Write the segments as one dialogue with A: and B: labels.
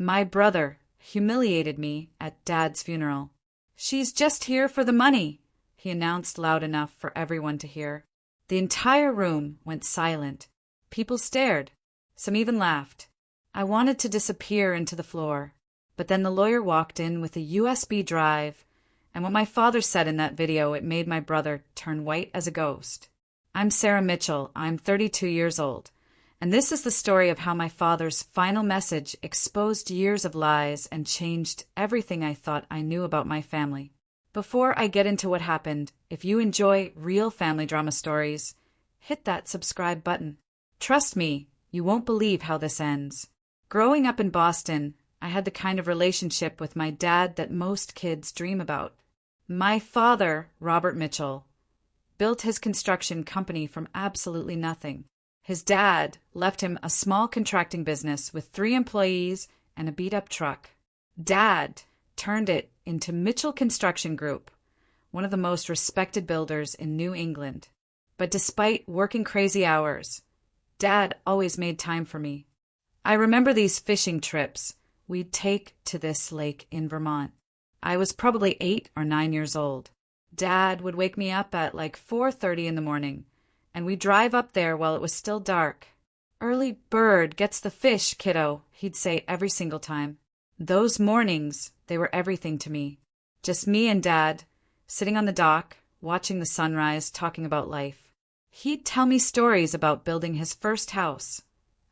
A: My brother humiliated me at Dad's funeral. "She's just here for the money," he announced loud enough for everyone to hear. The entire room went silent. People stared. Some even laughed. I wanted to disappear into the floor. But then the lawyer walked in with a USB drive, and what my father said in that video, it made my brother turn white as a ghost. I'm Sarah Mitchell. I'm 32 years old. And this is the story of how my father's final message exposed years of lies and changed everything I thought I knew about my family. Before I get into what happened, if you enjoy real family drama stories, hit that subscribe button. Trust me, you won't believe how this ends. Growing up in Boston, I had the kind of relationship with my dad that most kids dream about. My father, Robert Mitchell, built his construction company from absolutely nothing. His dad left him a small contracting business with 3 employees and a beat-up truck. Dad turned it into Mitchell Construction Group, one of the most respected builders in New England. But despite working crazy hours, Dad always made time for me. I remember these fishing trips we'd take to this lake in Vermont. I was probably 8 or 9 years old. Dad would wake me up at like 4:30 in the morning, and we'd drive up there while it was still dark. "Early bird gets the fish, kiddo," he'd say every single time. Those mornings, they were everything to me. Just me and Dad, sitting on the dock, watching the sunrise, talking about life. He'd tell me stories about building his first house,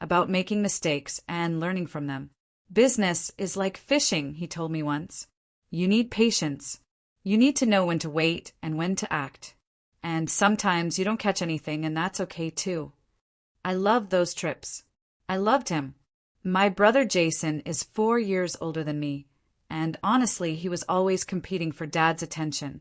A: about making mistakes and learning from them. "Business is like fishing," he told me once. "You need patience. You need to know when to wait and when to act. And sometimes you don't catch anything, and that's okay too." I loved those trips. I loved him. My brother Jason is 4 years older than me, and honestly, he was always competing for Dad's attention.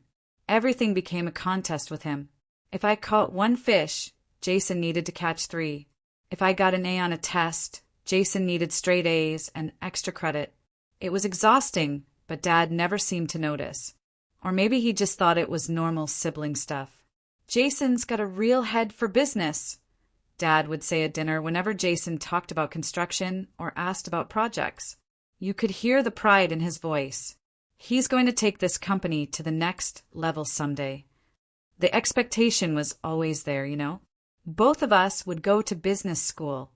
A: Everything became a contest with him. If I caught 1 fish, Jason needed to catch 3. If I got an A on a test, Jason needed straight A's and extra credit. It was exhausting, but Dad never seemed to notice. Or maybe he just thought it was normal sibling stuff. "Jason's got a real head for business," Dad would say at dinner whenever Jason talked about construction or asked about projects. You could hear the pride in his voice. He's going to take this company to the next level someday. The expectation was always there, you know? Both of us would go to business school.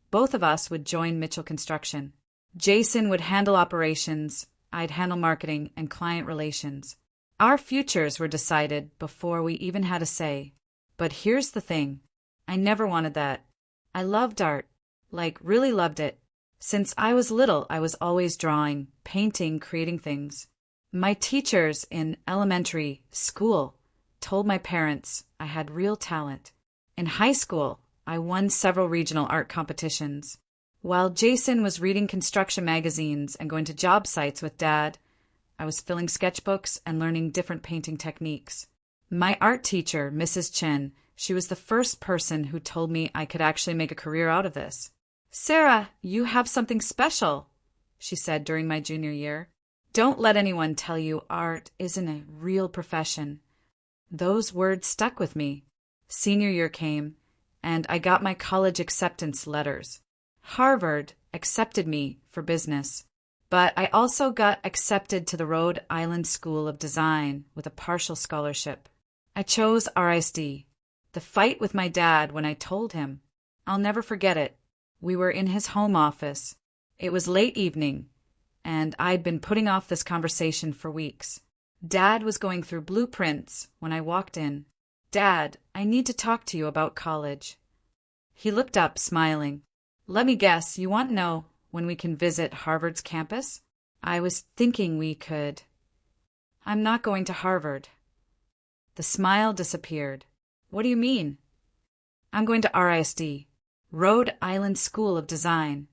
A: Both of us would join Mitchell Construction. Jason would handle operations, I'd handle marketing and client relations. Our futures were decided before we even had a say. But here's the thing. I never wanted that. I loved art. Like, really loved it. Since I was little, I was always drawing, painting, creating things. My teachers in elementary school told my parents I had real talent. In high school, I won several regional art competitions. While Jason was reading construction magazines and going to job sites with Dad, I was filling sketchbooks and learning different painting techniques. My art teacher, Mrs. Chen, she was the first person who told me I could actually make a career out of this. "Sarah, you have something special," she said during my junior year. "Don't let anyone tell you art isn't a real profession." Those words stuck with me. Senior year came, and I got my college acceptance letters. Harvard accepted me for business. But I also got accepted to the Rhode Island School of Design with a partial scholarship. I chose RISD. The fight with my dad when I told him. I'll never forget it. We were in his home office. It was late evening, and I'd been putting off this conversation for weeks. Dad was going through blueprints when I walked in. "Dad, I need to talk to you about college." He looked up, smiling. "Let me guess, you want to know when we can visit Harvard's campus?" I was thinking we could. "I'm not going to Harvard." The smile disappeared. "What do you mean?" "I'm going to RISD, Rhode Island School of Design."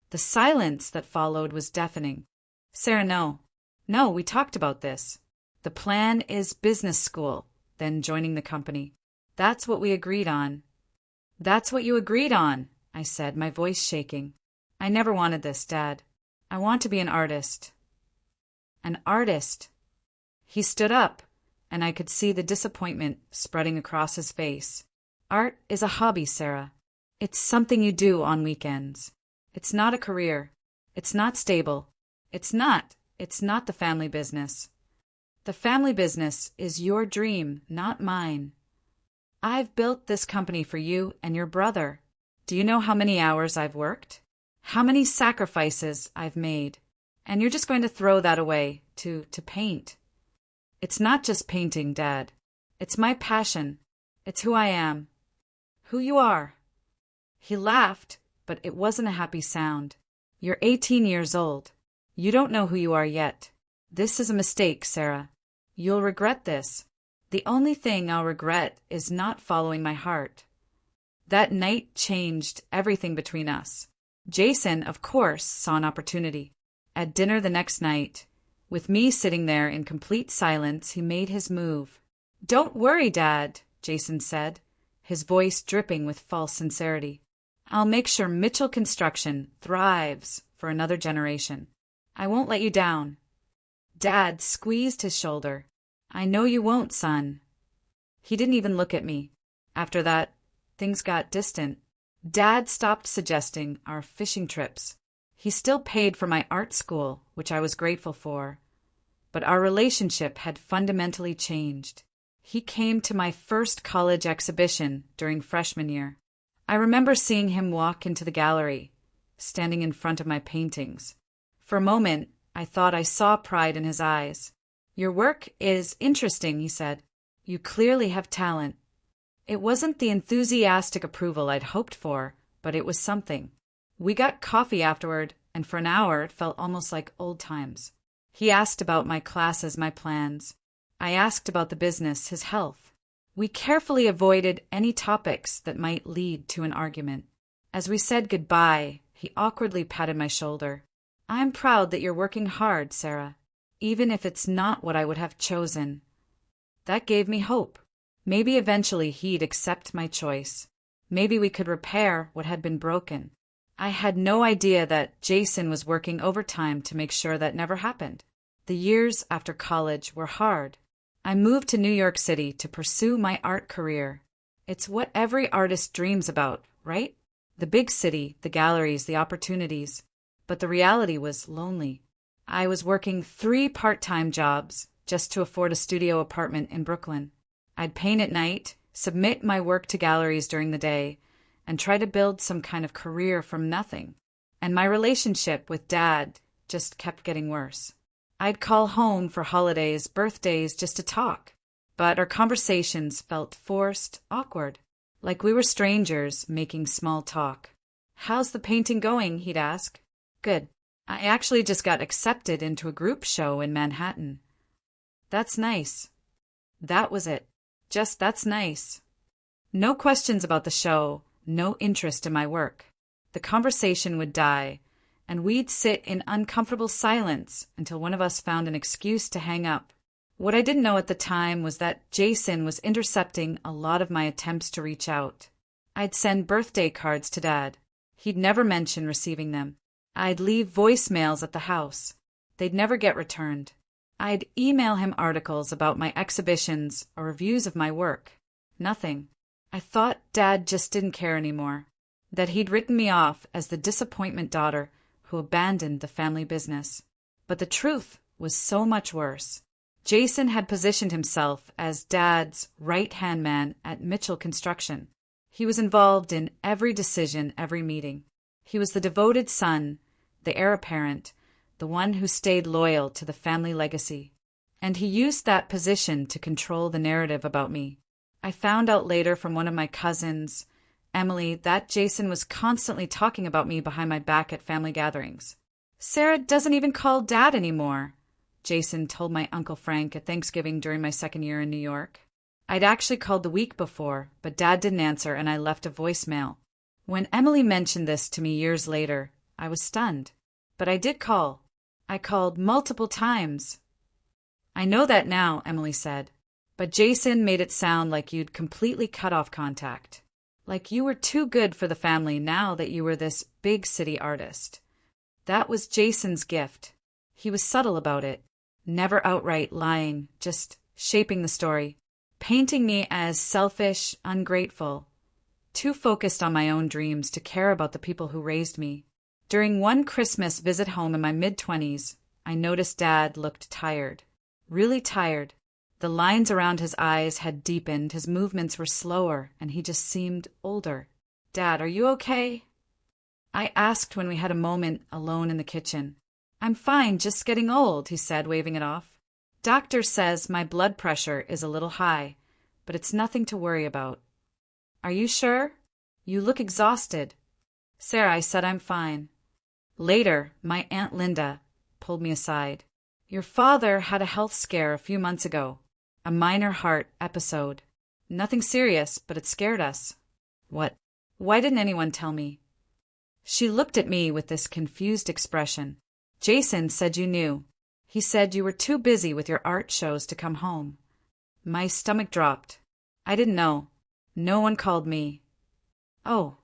A: The silence that followed was deafening. "Sarah, no. No, we talked about this. The plan is business school, then joining the company. That's what we agreed on." "That's what you agreed on," I said, my voice shaking. "I never wanted this, Dad. I want to be an artist." "An artist?" He stood up, and I could see the disappointment spreading across his face. "Art is a hobby, Sarah. It's something you do on weekends. It's not a career. It's not stable. It's not the family business. The family business is your dream, not mine. I've built this company for you and your brother. Do you know how many hours I've worked? How many sacrifices I've made? And you're just going to throw that away to paint. It's not just painting, Dad. It's my passion. It's who I am. Who you are. He laughed, but it wasn't a happy sound. You're 18 years old. You don't know who you are yet. This is a mistake, Sarah. You'll regret this. The only thing I'll regret is not following my heart. That night changed everything between us. Jason, of course, saw an opportunity. At dinner the next night, with me sitting there in complete silence, he made his move. "Don't worry, Dad," Jason said, his voice dripping with false sincerity. "I'll make sure Mitchell Construction thrives for another generation. I won't let you down." Dad squeezed his shoulder. "I know you won't, son." He didn't even look at me. After that, things got distant. Dad stopped suggesting our fishing trips. He still paid for my art school, which I was grateful for. But our relationship had fundamentally changed. He came to my first college exhibition during freshman year. I remember seeing him walk into the gallery, standing in front of my paintings. For a moment, I thought I saw pride in his eyes. "Your work is interesting," he said. "You clearly have talent." It wasn't the enthusiastic approval I'd hoped for, but it was something. We got coffee afterward, and for an hour it felt almost like old times. He asked about my classes, my plans. I asked about the business, his health. We carefully avoided any topics that might lead to an argument. As we said goodbye, he awkwardly patted my shoulder. "I'm proud that you're working hard, Sarah, even if it's not what I would have chosen." That gave me hope. Maybe eventually he'd accept my choice. Maybe we could repair what had been broken. I had no idea that Jason was working overtime to make sure that never happened. The years after college were hard. I moved to New York City to pursue my art career. It's what every artist dreams about, right? The big city, the galleries, the opportunities. But the reality was lonely. I was working 3 part-time jobs just to afford a studio apartment in Brooklyn. I'd paint at night, submit my work to galleries during the day, and try to build some kind of career from nothing. And my relationship with Dad just kept getting worse. I'd call home for holidays, birthdays, just to talk. But our conversations felt forced, awkward, like we were strangers making small talk. "How's the painting going?" he'd ask. "Good. I actually just got accepted into a group show in Manhattan." "That's nice." That was it. Just "that's nice." No questions about the show, no interest in my work. The conversation would die, and we'd sit in uncomfortable silence until one of us found an excuse to hang up. What I didn't know at the time was that Jason was intercepting a lot of my attempts to reach out. I'd send birthday cards to Dad. He'd never mention receiving them. I'd leave voicemails at the house. They'd never get returned. I'd email him articles about my exhibitions or reviews of my work. Nothing. I thought Dad just didn't care anymore, that he'd written me off as the disappointment daughter who abandoned the family business. But the truth was so much worse. Jason had positioned himself as Dad's right-hand man at Mitchell Construction. He was involved in every decision, every meeting. He was the devoted son, the heir apparent, the one who stayed loyal to the family legacy. And he used that position to control the narrative about me. I found out later from one of my cousins, Emily, that Jason was constantly talking about me behind my back at family gatherings. "Sarah doesn't even call Dad anymore," Jason told my Uncle Frank at Thanksgiving during my second year in New York. I'd actually called the week before, but Dad didn't answer and I left a voicemail. When Emily mentioned this to me years later, I was stunned. But I did call. I called multiple times. "I know that now," Emily said, "but Jason made it sound like you'd completely cut off contact. Like you were too good for the family now that you were this big city artist." That was Jason's gift. He was subtle about it, never outright lying, just shaping the story, painting me as selfish, ungrateful, too focused on my own dreams to care about the people who raised me. During one Christmas visit home in my mid-20s, I noticed Dad looked tired. Really tired. The lines around his eyes had deepened, his movements were slower, and he just seemed older. "Dad, are you okay?" I asked when we had a moment alone in the kitchen. "I'm fine, just getting old," he said, waving it off. "Doctor says my blood pressure is a little high, but it's nothing to worry about." "Are you sure? You look exhausted." "Sarah," I said, "I'm fine." Later, my Aunt Linda pulled me aside. "Your father had a health scare a few months ago. A minor heart episode. Nothing serious, but it scared us." "What? Why didn't anyone tell me?" She looked at me with this confused expression. "Jason said you knew. He said you were too busy with your art shows to come home." My stomach dropped. I didn't know. No one called me. "Oh."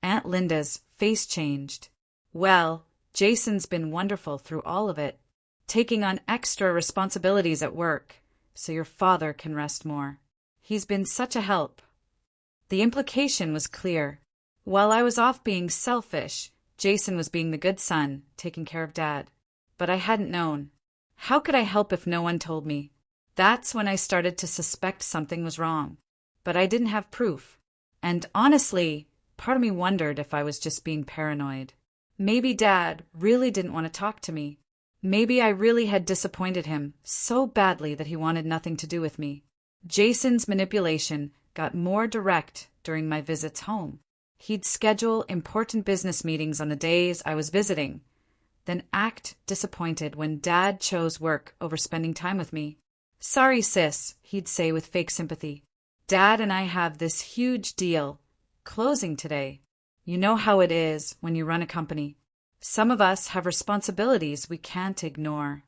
A: Aunt Linda's face changed. "Well, Jason's been wonderful through all of it, taking on extra responsibilities at work, so your father can rest more. He's been such a help." The implication was clear. While I was off being selfish, Jason was being the good son, taking care of Dad. But I hadn't known. How could I help if no one told me? That's when I started to suspect something was wrong. But I didn't have proof. And honestly, part of me wondered if I was just being paranoid. Maybe Dad really didn't want to talk to me. Maybe I really had disappointed him so badly that he wanted nothing to do with me. Jason's manipulation got more direct during my visits home. He'd schedule important business meetings on the days I was visiting, then act disappointed when Dad chose work over spending time with me. "Sorry, sis," he'd say with fake sympathy. "Dad and I have this huge deal closing today. You know how it is when you run a company. Some of us have responsibilities we can't ignore."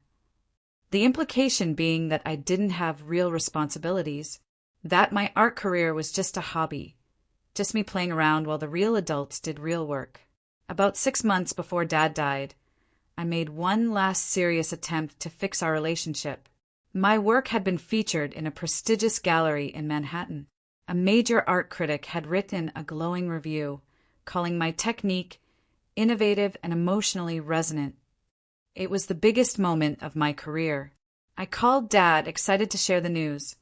A: The implication being that I didn't have real responsibilities, that my art career was just a hobby, just me playing around while the real adults did real work. About 6 months before Dad died, I made one last serious attempt to fix our relationship. My work had been featured in a prestigious gallery in Manhattan. A major art critic had written a glowing review, calling my technique innovative and emotionally resonant. It was the biggest moment of my career. I called Dad, excited to share the news.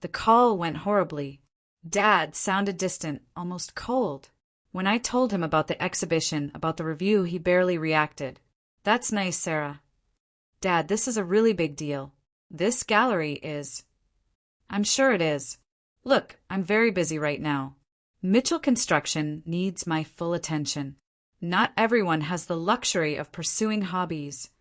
A: The call went horribly. Dad sounded distant, almost cold. When I told him about the exhibition, about the review, he barely reacted. "That's nice, Sarah." "Dad, this is a really big deal. This gallery is." "I'm sure it is. Look, I'm very busy right now. Mitchell Construction needs my full attention. Not everyone has the luxury of pursuing hobbies."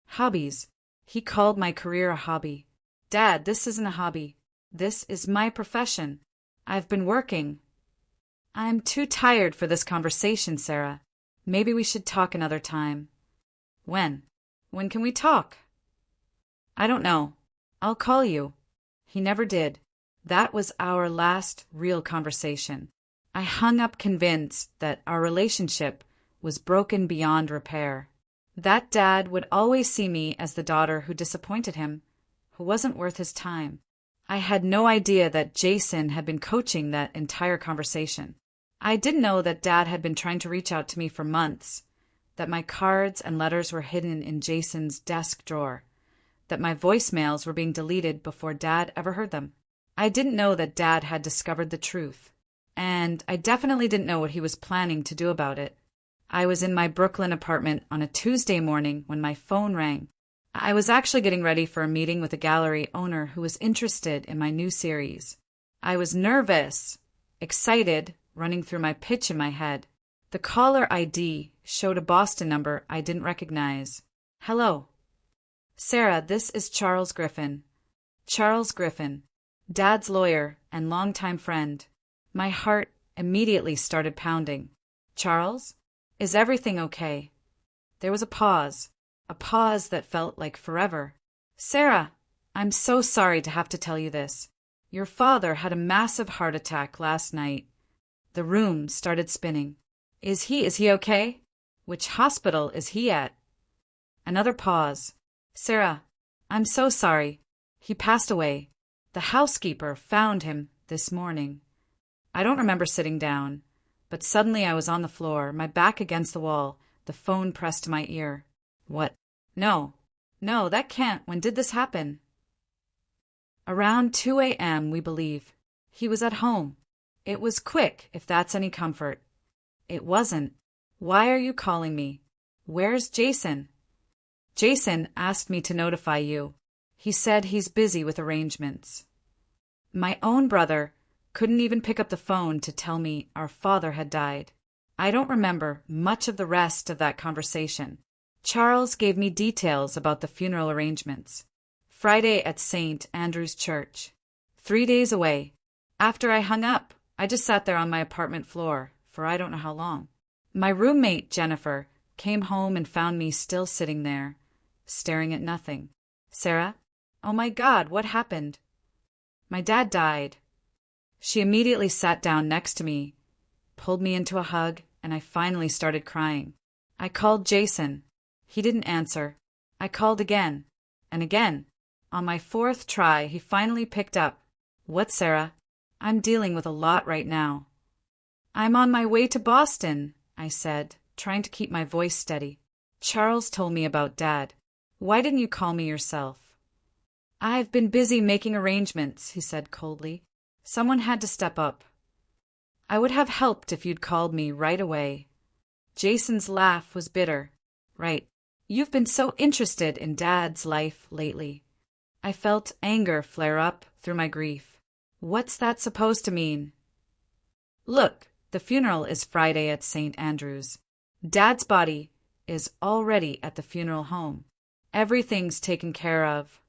A: Hobbies. He called my career a hobby. "Dad, this isn't a hobby. This is my profession. I've been working." "I'm too tired for this conversation, Sarah. Maybe we should talk another time." "When? When can we talk?" "I don't know. I'll call you." He never did. That was our last real conversation. I hung up convinced that our relationship was broken beyond repair. That Dad would always see me as the daughter who disappointed him, who wasn't worth his time. I had no idea that Jason had been coaching that entire conversation. I didn't know that Dad had been trying to reach out to me for months, that my cards and letters were hidden in Jason's desk drawer, that my voicemails were being deleted before Dad ever heard them. I didn't know that Dad had discovered the truth, and I definitely didn't know what he was planning to do about it. I was in my Brooklyn apartment on a Tuesday morning when my phone rang. I was actually getting ready for a meeting with a gallery owner who was interested in my new series. I was nervous, excited, running through my pitch in my head. The caller ID showed a Boston number I didn't recognize. "Hello." "Sarah, this is Charles Griffin." Charles Griffin, Dad's lawyer and longtime friend. My heart immediately started pounding. "Charles? Is everything okay?" There was a pause that felt like forever. "Sarah, I'm so sorry to have to tell you this. Your father had a massive heart attack last night." The room started spinning. Is he okay? Which hospital is he at?" Another pause. "Sarah, I'm so sorry. He passed away. The housekeeper found him this morning." I don't remember sitting down, but suddenly I was on the floor, my back against the wall, the phone pressed to my ear. What? No. No, that can't. When did this happen? Around 2 a.m., we believe. He was at home. It was quick, if that's any comfort. It wasn't. Why are you calling me? Where's Jason? Jason asked me to notify you. He said he's busy with arrangements. My own brother couldn't even pick up the phone to tell me our father had died. I don't remember much of the rest of that conversation. Charles gave me details about the funeral arrangements. Friday at St. Andrew's Church. 3 days away. After I hung up, I just sat there on my apartment floor for I don't know how long. My roommate, Jennifer, came home and found me still sitting there, staring at nothing. Sarah? Oh my God, what happened? My dad died. She immediately sat down next to me, pulled me into a hug, and I finally started crying. I called Jason. He didn't answer. I called again, and again. On my 4th try, he finally picked up. What, Sarah? I'm dealing with a lot right now. I'm on my way to Boston, I said, trying to keep my voice steady. Charles told me about Dad. Why didn't you call me yourself? I've been busy making arrangements, he said coldly. Someone had to step up. I would have helped if you'd called me right away. Jason's laugh was bitter. Right. You've been so interested in Dad's life lately. I felt anger flare up through my grief. What's that supposed to mean? Look, the funeral is Friday at St. Andrew's. Dad's body is already at the funeral home. Everything's taken care of.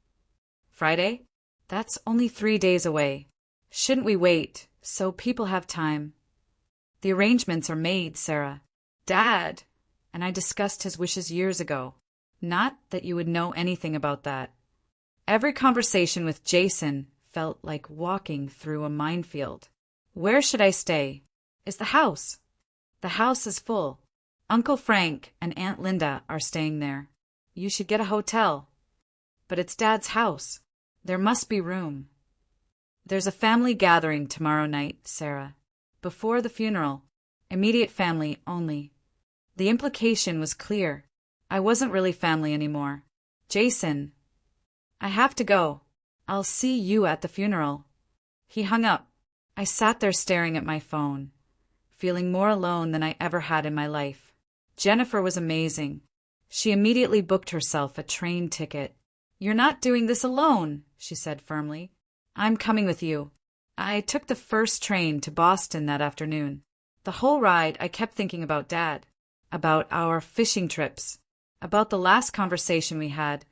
A: Friday? That's only 3 days away. Shouldn't we wait so people have time? The arrangements are made, Sarah. Dad and I discussed his wishes years ago. Not that you would know anything about that. Every conversation with Jason felt like walking through a minefield. Where should I stay? Is the house? The house is full. Uncle Frank and Aunt Linda are staying there. You should get a hotel. But it's Dad's house. There must be room. There's a family gathering tomorrow night, Sarah. Before the funeral. Immediate family only. The implication was clear. I wasn't really family anymore. Jason. I have to go. I'll see you at the funeral. He hung up. I sat there staring at my phone, feeling more alone than I ever had in my life. Jennifer was amazing. She immediately booked herself a train ticket. You're not doing this alone, she said firmly. I'm coming with you. I took the first train to Boston that afternoon. The whole ride I kept thinking about Dad, about our fishing trips, about the last conversation we had,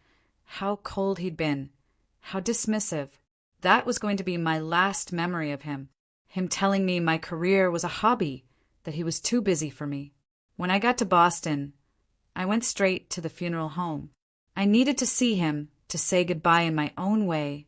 A: how cold he'd been, how dismissive. That was going to be my last memory of him telling me my career was a hobby, that he was too busy for me. When I got to Boston, I went straight to the funeral home. I needed to see him, to say goodbye in my own way,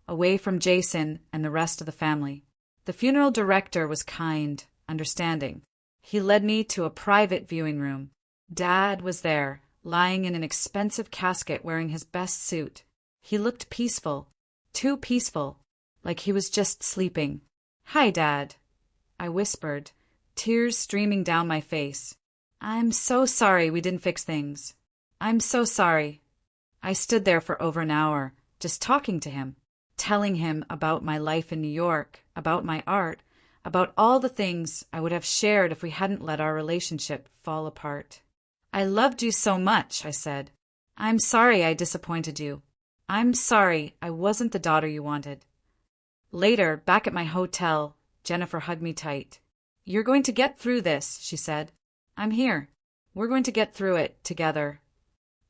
A: away from Jason and the rest of the family. The funeral director was kind, understanding. He led me to a private viewing room. Dad was there, lying in an expensive casket wearing his best suit. He looked peaceful, too peaceful, like he was just sleeping. Hi, Dad, I whispered, tears streaming down my face. I'm so sorry we didn't fix things. I'm so sorry. I stood there for over an hour, just talking to him, telling him about my life in New York, about my art, about all the things I would have shared if we hadn't let our relationship fall apart. I loved you so much, I said. I'm sorry I disappointed you. I'm sorry I wasn't the daughter you wanted. Later, back at my hotel, Jennifer hugged me tight. You're going to get through this, she said. I'm here. We're going to get through it together.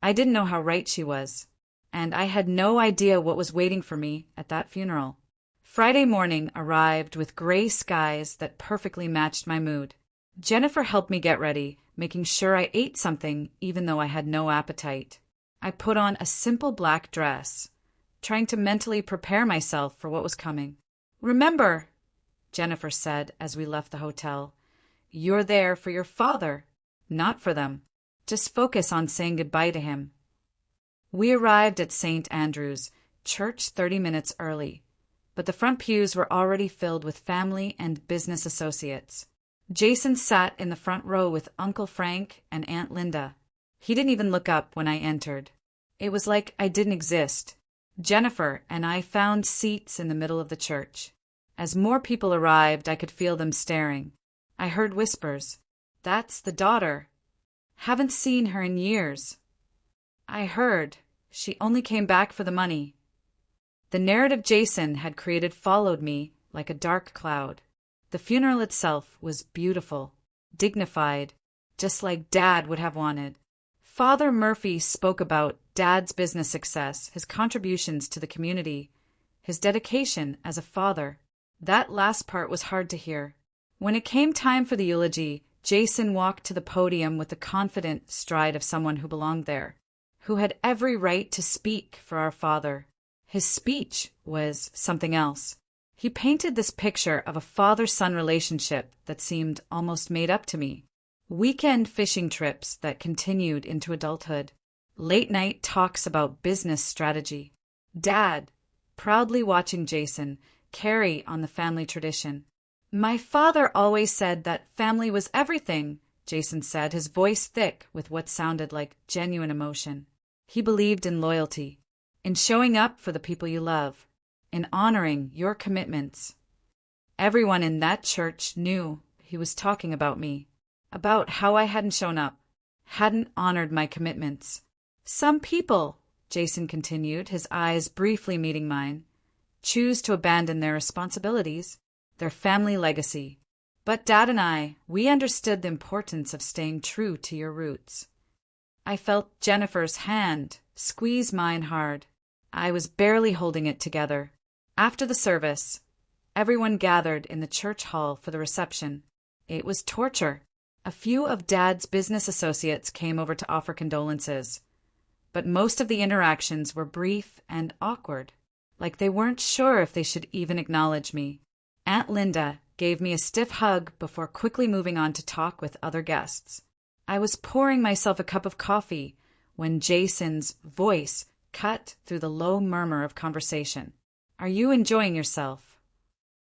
A: I didn't know how right she was, and I had no idea what was waiting for me at that funeral. Friday morning arrived with gray skies that perfectly matched my mood. Jennifer helped me get ready, making sure I ate something even though I had no appetite. I put on a simple black dress, trying to mentally prepare myself for what was coming. Remember, Jennifer said as we left the hotel, you're there for your father, not for them. Just focus on saying goodbye to him. We arrived at St. Andrew's Church 30 minutes early, but the front pews were already filled with family and business associates. Jason sat in the front row with Uncle Frank and Aunt Linda. He didn't even look up when I entered. It was like I didn't exist. Jennifer and I found seats in the middle of the church. As more people arrived, I could feel them staring. I heard whispers. "That's the daughter. Haven't seen her in years." I heard. She only came back for the money. The narrative Jason had created followed me like a dark cloud. The funeral itself was beautiful, dignified, just like Dad would have wanted. Father Murphy spoke about Dad's business success, his contributions to the community, his dedication as a father. That last part was hard to hear. When it came time for the eulogy, Jason walked to the podium with the confident stride of someone who belonged there, who had every right to speak for our father. His speech was something else. He painted this picture of a father-son relationship that seemed almost made up to me. Weekend fishing trips that continued into adulthood. Late-night talks about business strategy. Dad, proudly watching Jason carry on the family tradition. "My father always said that family was everything," Jason said, his voice thick with what sounded like genuine emotion. He believed in loyalty, in showing up for the people you love, in honoring your commitments. Everyone in that church knew he was talking about me, about how I hadn't shown up, hadn't honored my commitments. "Some people," Jason continued, his eyes briefly meeting mine, "choose to abandon their responsibilities, their family legacy. But Dad and I, we understood the importance of staying true to your roots." I felt Jennifer's hand squeeze mine hard. I was barely holding it together. After the service, everyone gathered in the church hall for the reception. It was torture. A few of Dad's business associates came over to offer condolences, but most of the interactions were brief and awkward, like they weren't sure if they should even acknowledge me. Aunt Linda gave me a stiff hug before quickly moving on to talk with other guests. I was pouring myself a cup of coffee when Jason's voice cut through the low murmur of conversation. "Are you enjoying yourself?"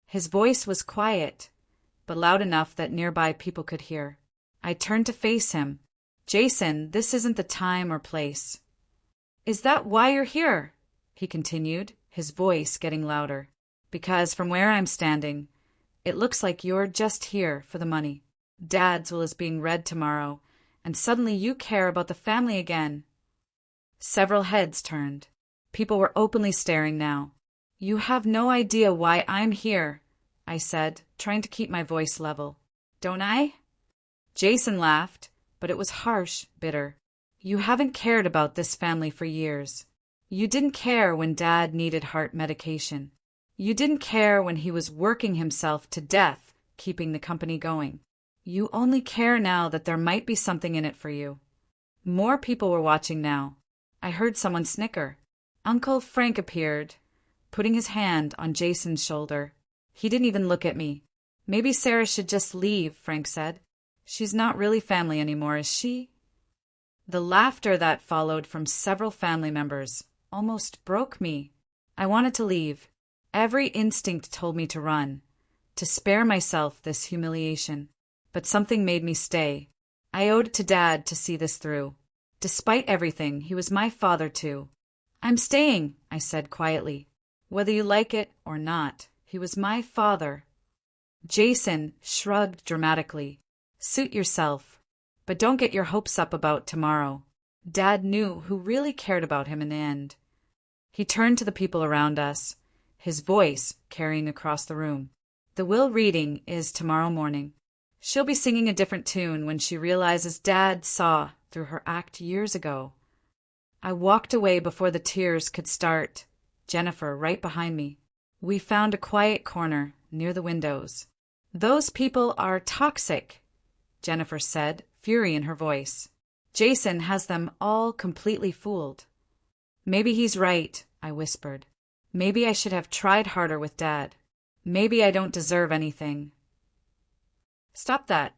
A: His voice was quiet, but loud enough that nearby people could hear. I turned to face him. "Jason, this isn't the time or place." "Is that why you're here?" he continued, his voice getting louder. "Because from where I'm standing, it looks like you're just here for the money. Dad's will is being read tomorrow, and suddenly you care about the family again." Several heads turned. People were openly staring now. "You have no idea why I'm here," I said, trying to keep my voice level. "Don't I?" Jason laughed, but it was harsh, bitter. "You haven't cared about this family for years. You didn't care when Dad needed heart medication. You didn't care when he was working himself to death, keeping the company going. You only care now that there might be something in it for you." More people were watching now. I heard someone snicker. Uncle Frank appeared, putting his hand on Jason's shoulder. He didn't even look at me. "Maybe Sarah should just leave," Frank said. "She's not really family anymore, is she?" The laughter that followed from several family members almost broke me. I wanted to leave. Every instinct told me to run, to spare myself this humiliation. But something made me stay. I owed it to Dad to see this through. Despite everything, he was my father too. "I'm staying," I said quietly. "Whether you like it or not, he was my father." Jason shrugged dramatically. "Suit yourself, but don't get your hopes up about tomorrow. Dad knew who really cared about him in the end." He turned to the people around us, his voice carrying across the room. "The will reading is tomorrow morning. She'll be singing a different tune when she realizes Dad saw through her act years ago." I walked away before the tears could start, Jennifer right behind me. We found a quiet corner near the windows. "Those people are toxic," Jennifer said, fury in her voice. "Jason has them all completely fooled." "Maybe he's right," I whispered. "Maybe I should have tried harder with Dad. Maybe I don't deserve anything." "Stop that."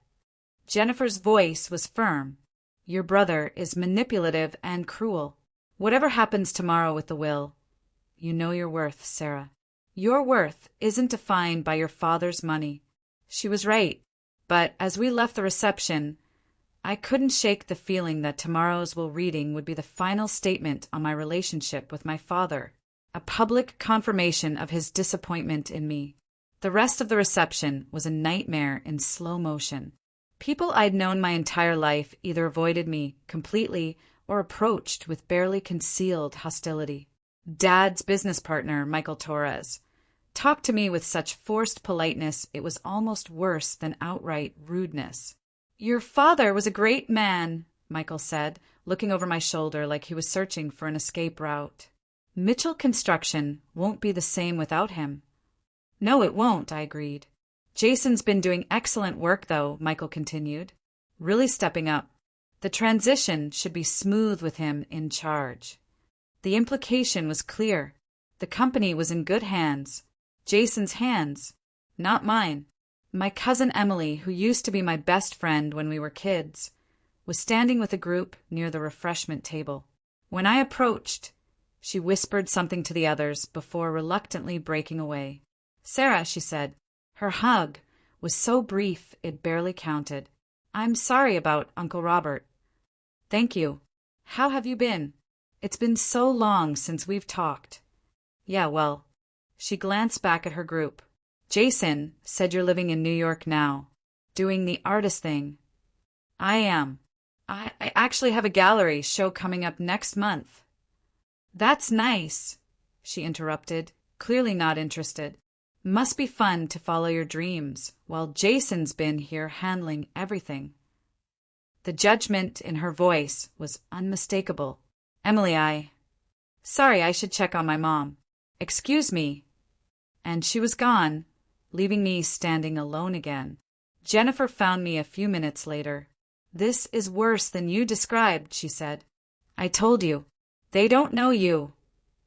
A: Jennifer's voice was firm. "Your brother is manipulative and cruel. Whatever happens tomorrow with the will, you know your worth, Sarah. Your worth isn't defined by your father's money." She was right. But as we left the reception, I couldn't shake the feeling that tomorrow's reading would be the final statement on my relationship with my father, a public confirmation of his disappointment in me. The rest of the reception was a nightmare in slow motion. People I'd known my entire life either avoided me completely or approached with barely concealed hostility. Dad's business partner, Michael Torres, talked to me with such forced politeness it was almost worse than outright rudeness. "Your father was a great man," Michael said, looking over my shoulder like he was searching for an escape route. "Mitchell Construction won't be the same without him." "No, it won't," I agreed. "Jason's been doing excellent work, though," Michael continued. "Really stepping up. The transition should be smooth with him in charge." The implication was clear. The company was in good hands. Jason's hands, not mine. My cousin Emily, who used to be my best friend when we were kids, was standing with a group near the refreshment table. When I approached, she whispered something to the others before reluctantly breaking away. "Sarah," she said. Her hug was so brief it barely counted. "I'm sorry about Uncle Robert." "Thank you. How have you been? It's been so long since we've talked." "Yeah, well." She glanced back at her group. "Jason said you're living in New York now, doing the artist thing." "I am. I actually have a gallery show coming up next month." "That's nice," she interrupted, clearly not interested. "Must be fun to follow your dreams, while Jason's been here handling everything." The judgment in her voice was unmistakable. "Emily, Sorry, I should check on my mom. Excuse me." And she was gone, leaving me standing alone again. Jennifer found me a few minutes later. "This is worse than you described," she said. "I told you. They don't know you,"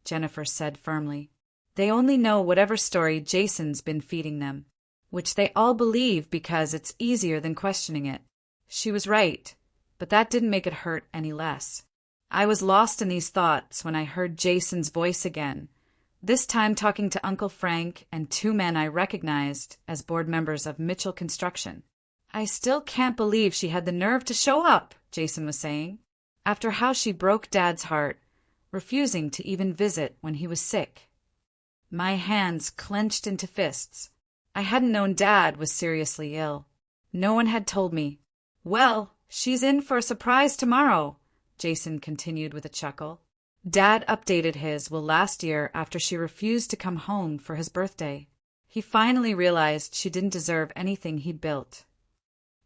A: Jennifer said firmly. "They only know whatever story Jason's been feeding them, which they all believe because it's easier than questioning it." She was right, but that didn't make it hurt any less. I was lost in these thoughts when I heard Jason's voice again, this time talking to Uncle Frank and two men I recognized as board members of Mitchell Construction. "I still can't believe she had the nerve to show up," Jason was saying, "after how she broke Dad's heart, refusing to even visit when he was sick." My hands clenched into fists. I hadn't known Dad was seriously ill. No one had told me. "Well, she's in for a surprise tomorrow," Jason continued with a chuckle. Dad updated his will last year after she refused to come home for his birthday. He finally realized she didn't deserve anything he'd built.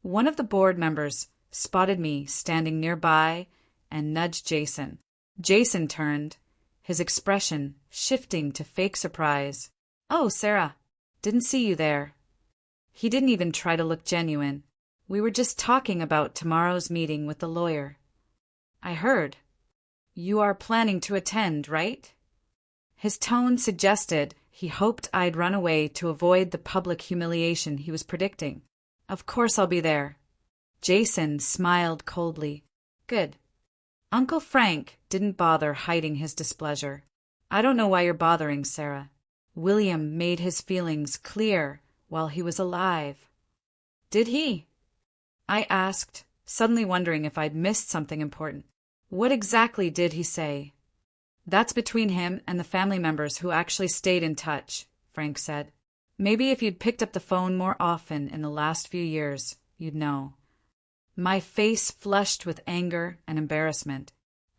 A: One of the board members spotted me standing nearby and nudged Jason. Jason turned, his expression shifting to fake surprise. "Oh, Sarah, didn't see you there." He didn't even try to look genuine. "We were just talking about tomorrow's meeting with the lawyer." "I heard. You are planning to attend, right?" His tone suggested he hoped I'd run away to avoid the public humiliation he was predicting. "Of course I'll be there." Jason smiled coldly. "Good." Uncle Frank didn't bother hiding his displeasure. "I don't know why you're bothering, Sarah. William made his feelings clear while he was alive." "Did he?" I asked, suddenly wondering if I'd missed something important. "What exactly did he say?" "That's between him and the family members who actually stayed in touch," Frank said. "Maybe if you'd picked up the phone more often in the last few years, you'd know." My face flushed with anger and embarrassment.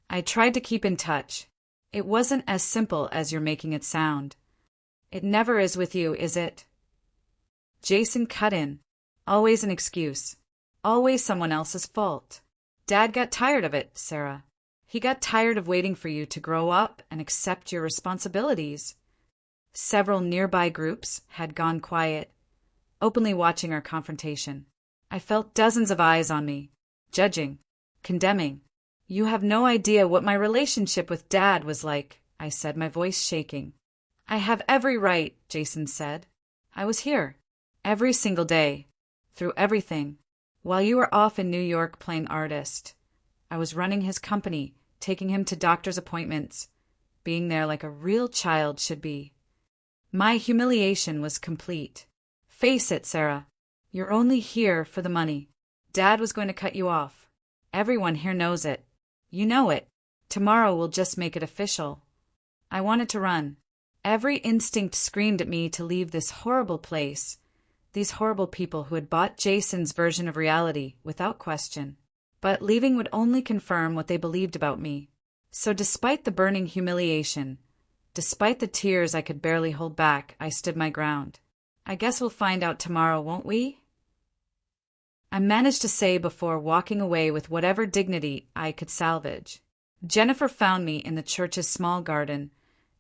A: "I tried to keep in touch. It wasn't as simple as you're making it sound." "It never is with you, is it?" Jason cut in. "Always an excuse. Always someone else's fault. Dad got tired of it, Sarah. He got tired of waiting for you to grow up and accept your responsibilities." Several nearby groups had gone quiet, openly watching our confrontation. I felt dozens of eyes on me, judging, condemning. "You have no idea what my relationship with Dad was like," I said, my voice shaking. "I have every right," Jason said. "I was here, every single day, through everything. While you were off in New York playing artist, I was running his company, taking him to doctor's appointments, being there like a real child should be. My humiliation was complete. Face it, Sarah. You're only here for the money. Dad was going to cut you off. Everyone here knows it. You know it. Tomorrow we'll just make it official." I wanted to run. Every instinct screamed at me to leave this horrible place, these horrible people who had bought Jason's version of reality without question. But leaving would only confirm what they believed about me. So despite the burning humiliation, despite the tears I could barely hold back, I stood my ground. "I guess we'll find out tomorrow, won't we?" I managed to say before walking away with whatever dignity I could salvage. Jennifer found me in the church's small garden,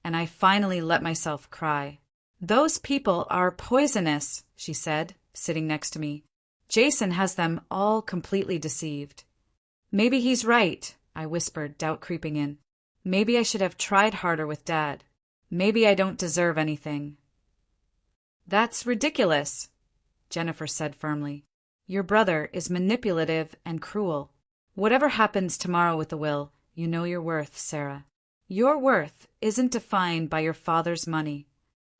A: and I finally let myself cry. "Those people are poisonous," she said, sitting next to me. "Jason has them all completely deceived." "Maybe he's right," I whispered, doubt creeping in. "Maybe I should have tried harder with Dad. Maybe I don't deserve anything." "That's ridiculous," Jennifer said firmly. "Your brother is manipulative and cruel. Whatever happens tomorrow with the will, you know your worth, Sarah. Your worth isn't defined by your father's money."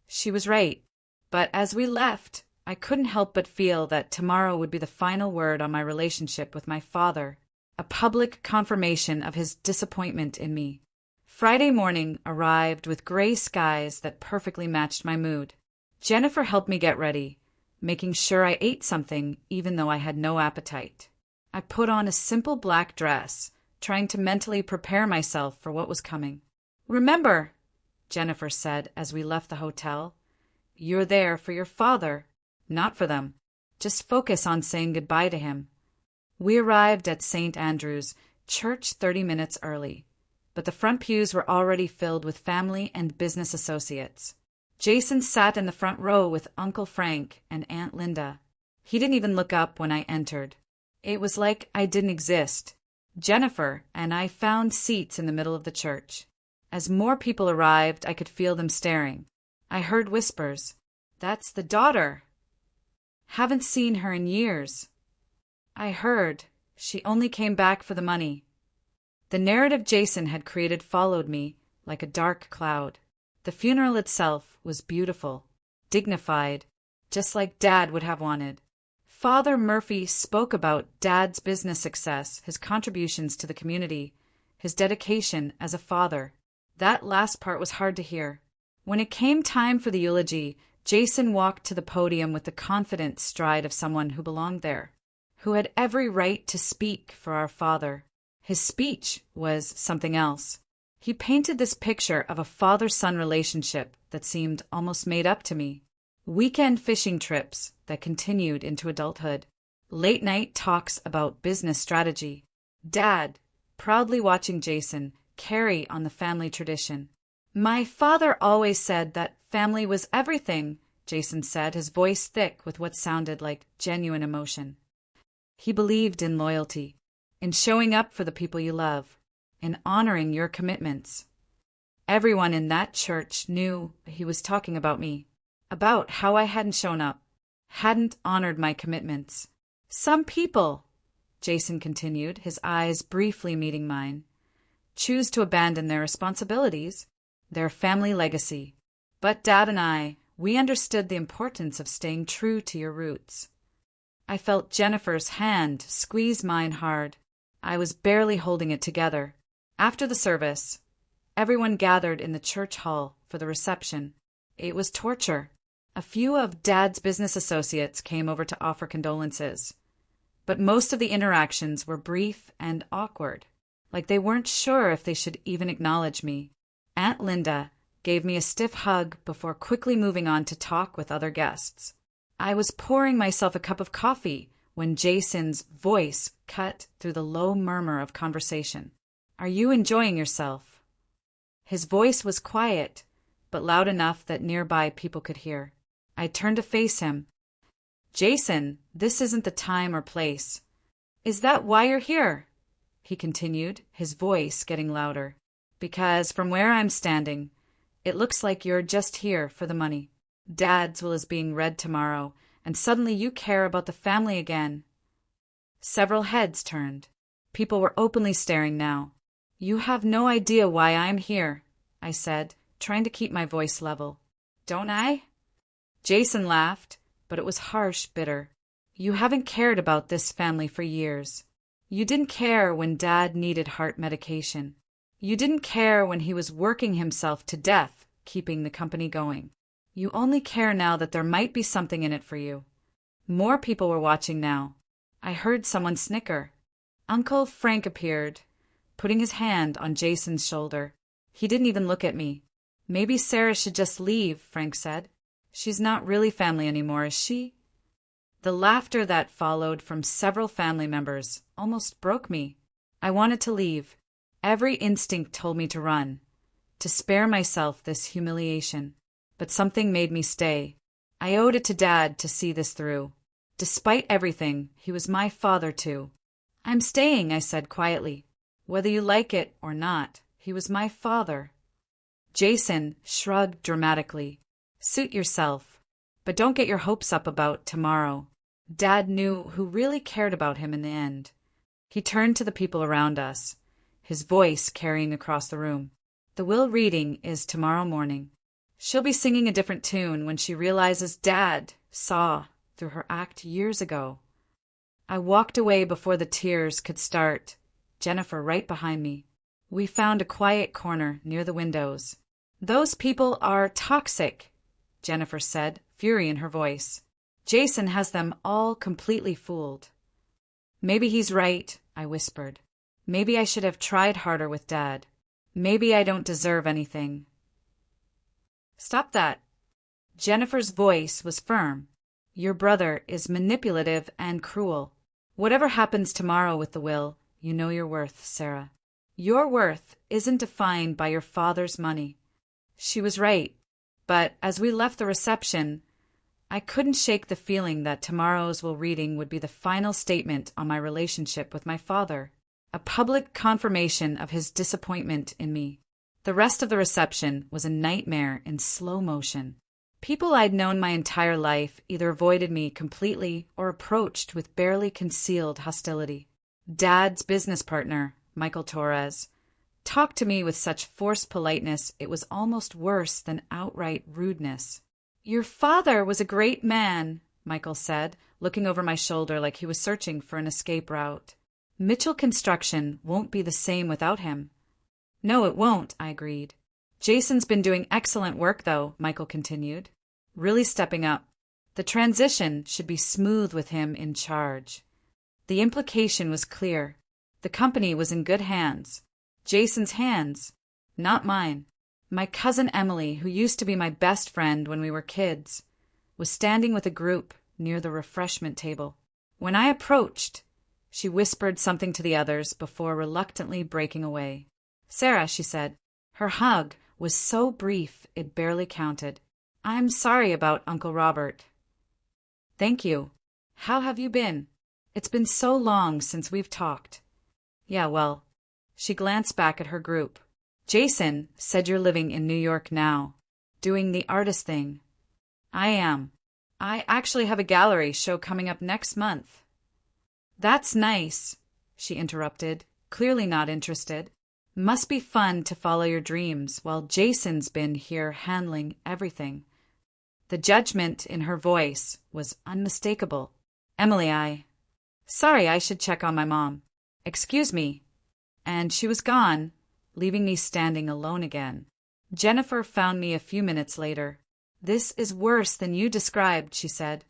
A: She was right, but as we left, I couldn't help but feel that tomorrow would be the final word on my relationship with my father, a public confirmation of his disappointment in me. Friday morning arrived with gray skies that perfectly matched my mood. Jennifer helped me get ready, making sure I ate something even though I had no appetite. I put on a simple black dress, trying to mentally prepare myself for what was coming. "Remember," Jennifer said as we left the hotel, "you're there for your father, not for them. Just focus on saying goodbye to him." We arrived at St. Andrew's Church 30 minutes early, but the front pews were already filled with family and business associates. Jason sat in the front row with Uncle Frank and Aunt Linda. He didn't even look up when I entered. It was like I didn't exist. Jennifer and I found seats in the middle of the church. As more people arrived, I could feel them staring. I heard whispers. "That's the daughter. Haven't seen her in years." I heard, "She only came back for the money." The narrative Jason had created followed me like a dark cloud. The funeral itself was beautiful, dignified, just like Dad would have wanted. Father Murphy spoke about Dad's business success, his contributions to the community, his dedication as a father. That last part was hard to hear. When it came time for the eulogy, Jason walked to the podium with the confident stride of someone who belonged there, who had every right to speak for our father. His speech was something else. He painted this picture of a father-son relationship that seemed almost made up to me. Weekend fishing trips that continued into adulthood. Late-night talks about business strategy. Dad, proudly watching Jason carry on the family tradition. "My father always said that family was everything," Jason said, his voice thick with what sounded like genuine emotion. He believed in loyalty, in showing up for the people you love, in honoring your commitments. Everyone in that church knew he was talking about me, about how I hadn't shown up, hadn't honored my commitments. "Some people," Jason continued, his eyes briefly meeting mine, "choose to abandon their responsibilities, their family legacy. But Dad and I, we understood the importance of staying true to your roots." I felt Jennifer's hand squeeze mine hard. I was barely holding it together. After the service, everyone gathered in the church hall for the reception. It was torture. A few of Dad's business associates came over to offer condolences, but most of the interactions were brief and awkward, like they weren't sure if they should even acknowledge me. Aunt Linda gave me a stiff hug before quickly moving on to talk with other guests. I was pouring myself a cup of coffee when Jason's voice cut through the low murmur of conversation. "Are you enjoying yourself?" His voice was quiet, but loud enough that nearby people could hear. I turned to face him. "Jason, this isn't the time or place." "Is that why you're here?" he continued, his voice getting louder. "Because from where I'm standing, it looks like you're just here for the money. Dad's will is being read tomorrow, and suddenly you care about the family again." Several heads turned. People were openly staring now. "You have no idea why I'm here," I said, trying to keep my voice level. "Don't I?" Jason laughed, but it was harsh, bitter. You haven't cared about this family for years. You didn't care when Dad needed heart medication. You didn't care when he was working himself to death, keeping the company going. You only care now that there might be something in it for you. More people were watching now. I heard someone snicker. Uncle Frank appeared, putting his hand on Jason's shoulder. He didn't even look at me. Maybe Sarah should just leave, Frank said. She's not really family anymore, is she? The laughter that followed from several family members almost broke me. I wanted to leave. Every instinct told me to run, to spare myself this humiliation. But something made me stay. I owed it to Dad to see this through. Despite everything, he was my father too. I'm staying, I said quietly. Whether you like it or not, he was my father. Jason shrugged dramatically. Suit yourself, but don't get your hopes up about tomorrow. Dad knew who really cared about him in the end. He turned to the people around us, his voice carrying across the room. The will reading is tomorrow morning. She'll be singing a different tune when she realizes Dad saw through her act years ago. I walked away before the tears could start, Jennifer right behind me. We found a quiet corner near the windows. Those people are toxic, Jennifer said, fury in her voice. Jason has them all completely fooled. Maybe he's right, I whispered. Maybe I should have tried harder with Dad. Maybe I don't deserve anything. Stop that. Jennifer's voice was firm. Your brother is manipulative and cruel. Whatever happens tomorrow with the will, you know your worth, Sarah. Your worth isn't defined by your father's money. She was right, but as we left the reception, I couldn't shake the feeling that tomorrow's will reading would be the final statement on my relationship with my father, a public confirmation of his disappointment in me. The rest of the reception was a nightmare in slow motion. People I'd known my entire life either avoided me completely or approached with barely concealed hostility. Dad's business partner, Michael Torres, talked to me with such forced politeness it was almost worse than outright rudeness. Your father was a great man, Michael said, looking over my shoulder like he was searching for an escape route. Mitchell Construction won't be the same without him. No, it won't, I agreed. Jason's been doing excellent work, though, Michael continued. Really stepping up. The transition should be smooth with him in charge. The implication was clear. The company was in good hands. Jason's hands, not mine. My cousin Emily, who used to be my best friend when we were kids, was standing with a group near the refreshment table. When I approached, she whispered something to the others before reluctantly breaking away. Sarah, she said. Her hug was so brief it barely counted. I'm sorry about Uncle Robert. Thank you. How have you been? It's been so long since we've talked. Yeah, well. She glanced back at her group. Jason said you're living in New York now, doing the artist thing. I am. I actually have a gallery show coming up next month. That's nice, she interrupted, clearly not interested. Must be fun to follow your dreams while Jason's been here handling everything. The judgment in her voice was unmistakable. Emily, Sorry, I should check on my mom. Excuse me. And she was gone, leaving me standing alone again. Jennifer found me a few minutes later. This is worse than you described, she said.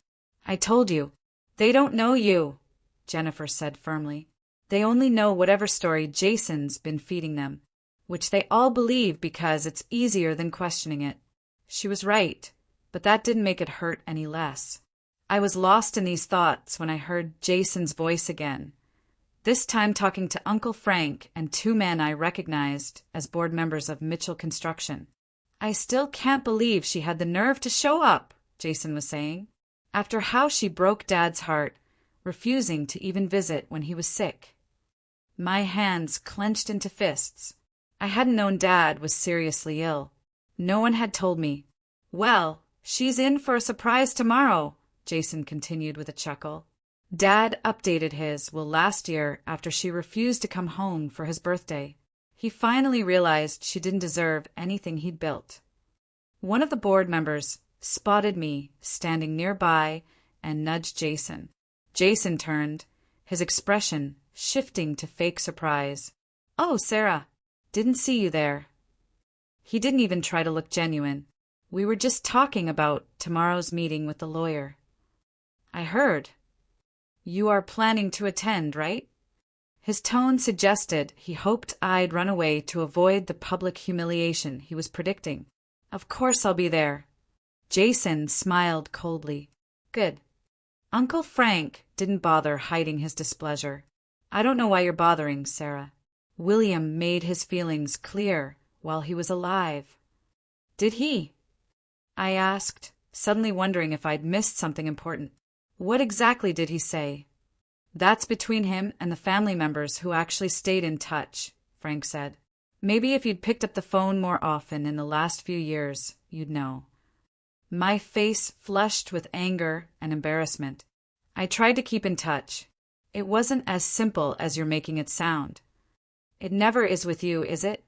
A: I told you. They don't know you, Jennifer said firmly. They only know whatever story Jason's been feeding them, which they all believe because it's easier than questioning it. She was right, but that didn't make it hurt any less. I was lost in these thoughts when I heard Jason's voice again, this time talking to Uncle Frank and two men I recognized as board members of Mitchell Construction. I still can't believe she had the nerve to show up, Jason was saying, after how she broke Dad's heart, refusing to even visit when he was sick. My hands clenched into fists. I hadn't known Dad was seriously ill. No one had told me. Well, she's in for a surprise tomorrow, Jason continued with a chuckle. Dad updated his will last year after she refused to come home for his birthday. He finally realized she didn't deserve anything he'd built. One of the board members spotted me standing nearby and nudged Jason. Jason turned, his expression shifting to fake surprise. "Oh, Sarah, didn't see you there." He didn't even try to look genuine. "We were just talking about tomorrow's meeting with the lawyer." "I heard. You are planning to attend, right?" His tone suggested he hoped I'd run away to avoid the public humiliation he was predicting. "Of course I'll be there." Jason smiled coldly. "Good." Uncle Frank didn't bother hiding his displeasure. "I don't know why you're bothering, Sarah. William made his feelings clear while he was alive." "Did he?" I asked, suddenly wondering if I'd missed something important. "What exactly did he say?" "That's between him and the family members who actually stayed in touch," Frank said. "Maybe if you'd picked up the phone more often in the last few years, you'd know." My face flushed with anger and embarrassment. "I tried to keep in touch. It wasn't as simple as you're making it sound." "It never is with you, is it?"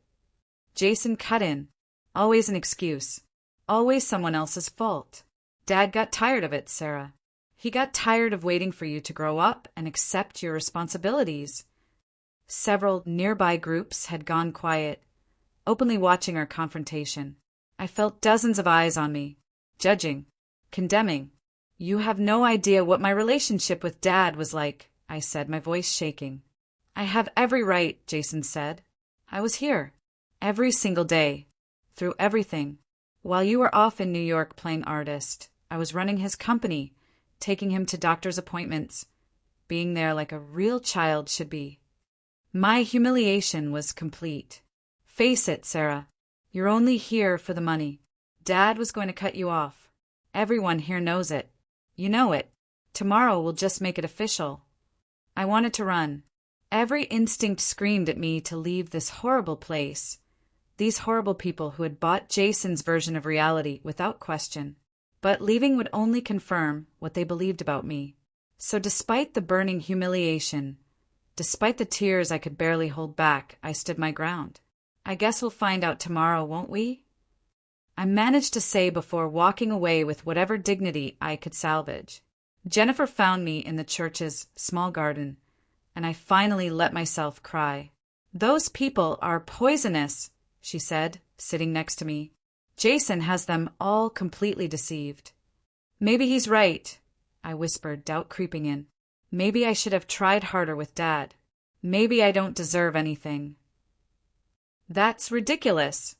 A: Jason cut in. "Always an excuse. Always someone else's fault. Dad got tired of it, Sarah. He got tired of waiting for you to grow up and accept your responsibilities." Several nearby groups had gone quiet, openly watching our confrontation. I felt dozens of eyes on me, judging, condemning. "You have no idea what my relationship with Dad was like," I said, my voice shaking. "I have every right," Jason said. "I was here, every single day, through everything. While you were off in New York playing artist, I was running his company, taking him to doctor's appointments, being there like a real child should be." My humiliation was complete. "Face it, Sarah. You're only here for the money. Dad was going to cut you off. Everyone here knows it. You know it. Tomorrow will just make it official." I wanted to run. Every instinct screamed at me to leave this horrible place, these horrible people who had bought Jason's version of reality without question. But leaving would only confirm what they believed about me. So despite the burning humiliation, despite the tears I could barely hold back, I stood my ground. "I guess we'll find out tomorrow, won't we?" I managed to say before walking away with whatever dignity I could salvage. Jennifer found me in the church's small garden, and I finally let myself cry. "Those people are poisonous," she said, sitting next to me. "Jason has them all completely deceived." "Maybe he's right," I whispered, doubt creeping in. "Maybe I should have tried harder with Dad. Maybe I don't deserve anything." "That's ridiculous,"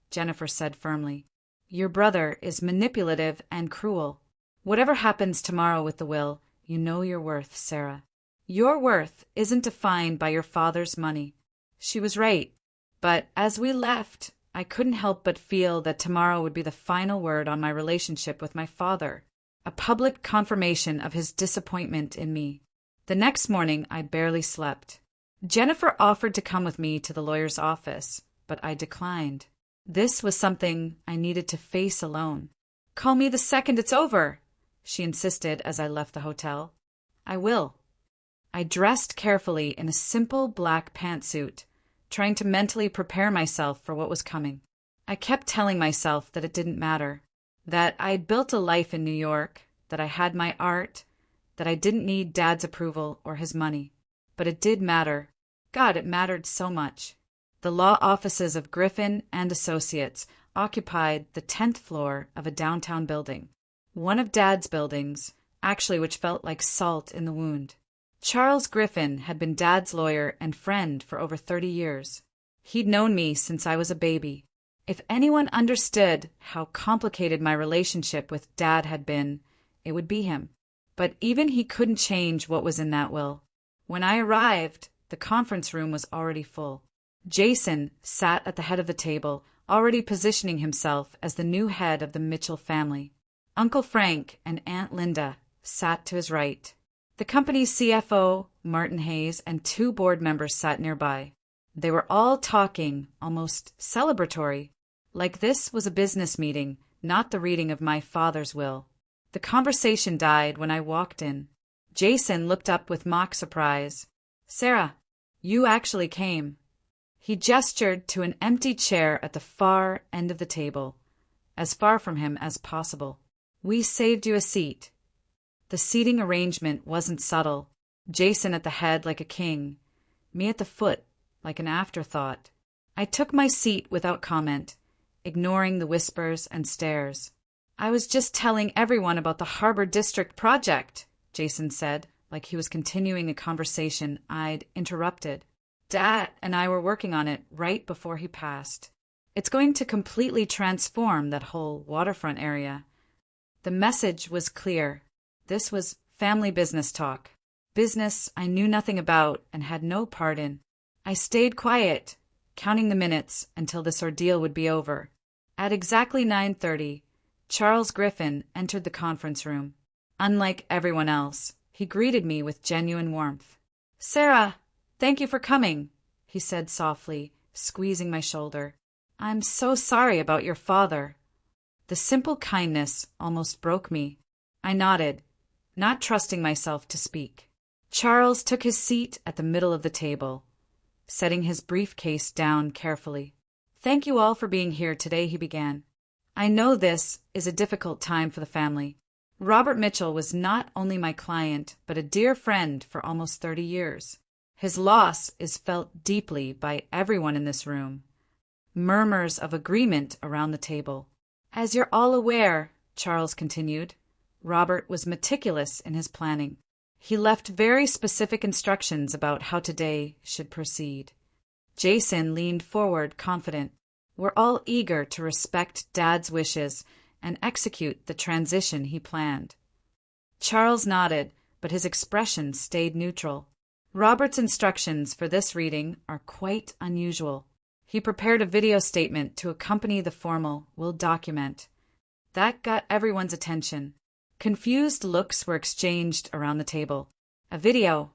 A: Jennifer said firmly. "Your brother is manipulative and cruel. Whatever happens tomorrow with the will, you know your worth, Sarah. Your worth isn't defined by your father's money." She was right, but as we left, I couldn't help but feel that tomorrow would be the final word on my relationship with my father, a public confirmation of his disappointment in me. The next morning, I barely slept. Jennifer offered to come with me to the lawyer's office, but I declined. This was something I needed to face alone. "Call me the second it's over," she insisted as I left the hotel. "I will." I dressed carefully in a simple black pantsuit, trying to mentally prepare myself for what was coming. I kept telling myself that it didn't matter, that I'd built a life in New York, that I had my art, that I didn't need Dad's approval or his money. But it did matter. God, it mattered so much. The law offices of Griffin and Associates occupied the 10th floor of a downtown building, one of Dad's buildings, actually, which felt like salt in the wound. Charles Griffin had been Dad's lawyer and friend for over 30 years. He'd known me since I was a baby. If anyone understood how complicated my relationship with Dad had been, it would be him. But even he couldn't change what was in that will. When I arrived, the conference room was already full. Jason sat at the head of the table, already positioning himself as the new head of the Mitchell family. Uncle Frank and Aunt Linda sat to his right. The company's CFO, Martin Hayes, and 2 board members sat nearby. They were all talking, almost celebratory, like this was a business meeting, not the reading of my father's will. The conversation died when I walked in. Jason looked up with mock surprise. "Sarah, you actually came." He gestured to an empty chair at the far end of the table, as far from him as possible. "We saved you a seat." The seating arrangement wasn't subtle. Jason at the head like a king, me at the foot like an afterthought. I took my seat without comment, ignoring the whispers and stares. "I was just telling everyone about the Harbor District project," Jason said, like he was continuing a conversation I'd interrupted. "Dad and I were working on it right before he passed. It's going to completely transform that whole waterfront area." The message was clear. This was family business talk. Business I knew nothing about and had no part in. I stayed quiet, counting the minutes until this ordeal would be over. At exactly 9:30, Charles Griffin entered the conference room. Unlike everyone else, he greeted me with genuine warmth. "Sarah, thank you for coming," he said softly, squeezing my shoulder. "I'm so sorry about your father." The simple kindness almost broke me. I nodded, not trusting myself to speak. Charles took his seat at the middle of the table, setting his briefcase down carefully. "Thank you all for being here today," he began. "I know this is a difficult time for the family. Robert Mitchell was not only my client, but a dear friend for almost 30 years. His loss is felt deeply by everyone in this room." Murmurs of agreement around the table. "As you're all aware," Charles continued, "Robert was meticulous in his planning. He left very specific instructions about how today should proceed." Jason leaned forward, confident. "We're all eager to respect Dad's wishes and execute the transition he planned." Charles nodded, but his expression stayed neutral. Robert's instructions for this reading are quite unusual. He prepared a video statement to accompany the formal "will document." That got everyone's attention. Confused looks were exchanged around the table. "A video?"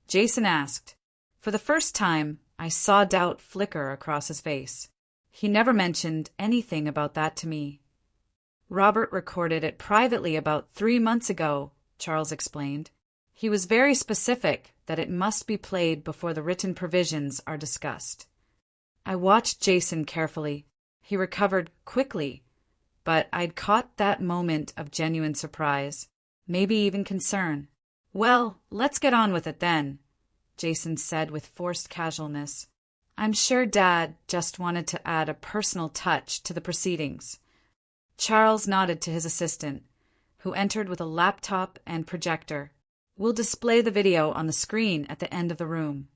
A: Jason asked. For the first time, I saw doubt flicker across his face. He never mentioned anything about that to me. "Robert recorded it privately about 3 months ago," Charles explained. "He was very specific that it must be played before the written provisions are discussed." I watched Jason carefully. He recovered quickly, but I'd caught that moment of genuine surprise, maybe even concern. "Well, let's get on with it then," Jason said with forced casualness. "I'm sure Dad just wanted to add a personal touch to the proceedings." Charles nodded to his assistant, who entered with a laptop and projector. "We'll display the video on the screen at the end of the room."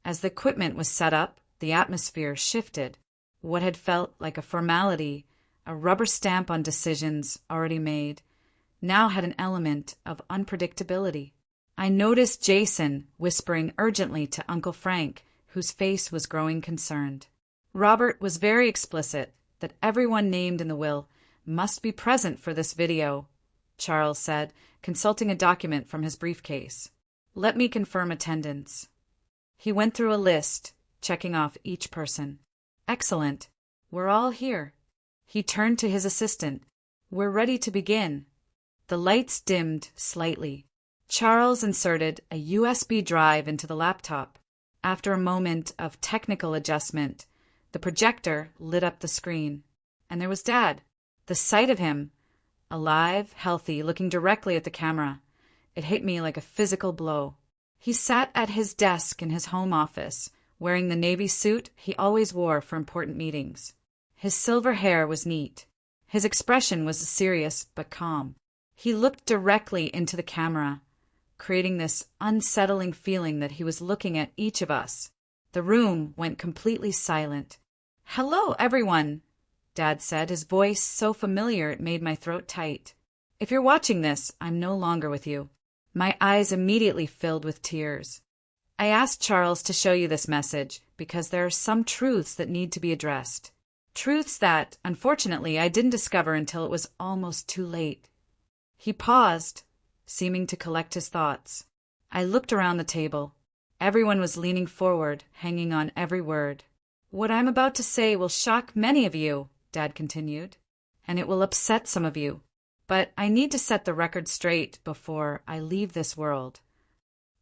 A: As the equipment was set up, the atmosphere shifted. What had felt like a formality, a rubber stamp on decisions already made, now had an element of unpredictability. I noticed Jason whispering urgently to Uncle Frank, whose face was growing concerned. Robert was very explicit that everyone named in the will must be present for this video, Charles said, consulting a document from his briefcase. "Let me confirm attendance." He went through a list, checking off each person. "Excellent. We're all here." He turned to his assistant. "We're ready to begin." The lights dimmed slightly. Charles inserted a USB drive into the laptop. After a moment of technical adjustment, the projector lit up the screen. And there was Dad. The sight of him, alive, healthy, looking directly at the camera, it hit me like a physical blow. He sat at his desk in his home office, wearing the navy suit he always wore for important meetings. His silver hair was neat. His expression was serious but calm. He looked directly into the camera, creating this unsettling feeling that he was looking at each of us. The room went completely silent. "Hello, everyone," Dad said, his voice so familiar it made my throat tight. "If you're watching this, I'm no longer with you." My eyes immediately filled with tears. "I asked Charles to show you this message because there are some truths that need to be addressed. Truths that, unfortunately, I didn't discover until it was almost too late." He paused, seeming to collect his thoughts. I looked around the table. Everyone was leaning forward, hanging on every word. "What I'm about to say will shock many of you," Dad continued, "and it will upset some of you. But I need to set the record straight before I leave this world."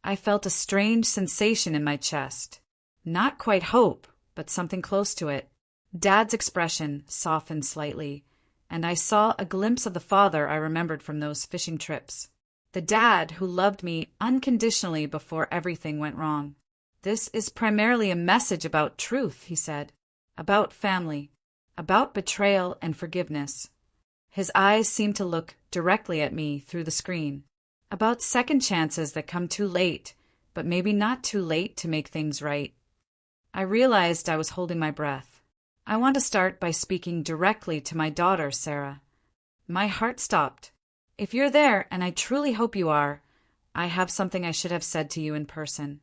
A: I felt a strange sensation in my chest. Not quite hope, but something close to it. Dad's expression softened slightly, and I saw a glimpse of the father I remembered from those fishing trips. The dad who loved me unconditionally before everything went wrong. This is primarily a message about truth, he said. About family. About betrayal and forgiveness. His eyes seemed to look directly at me through the screen. About second chances that come too late, but maybe not too late to make things right. I realized I was holding my breath. I want to start by speaking directly to my daughter, Sarah. My heart stopped. If you're there, and I truly hope you are, I have something I should have said to you in person.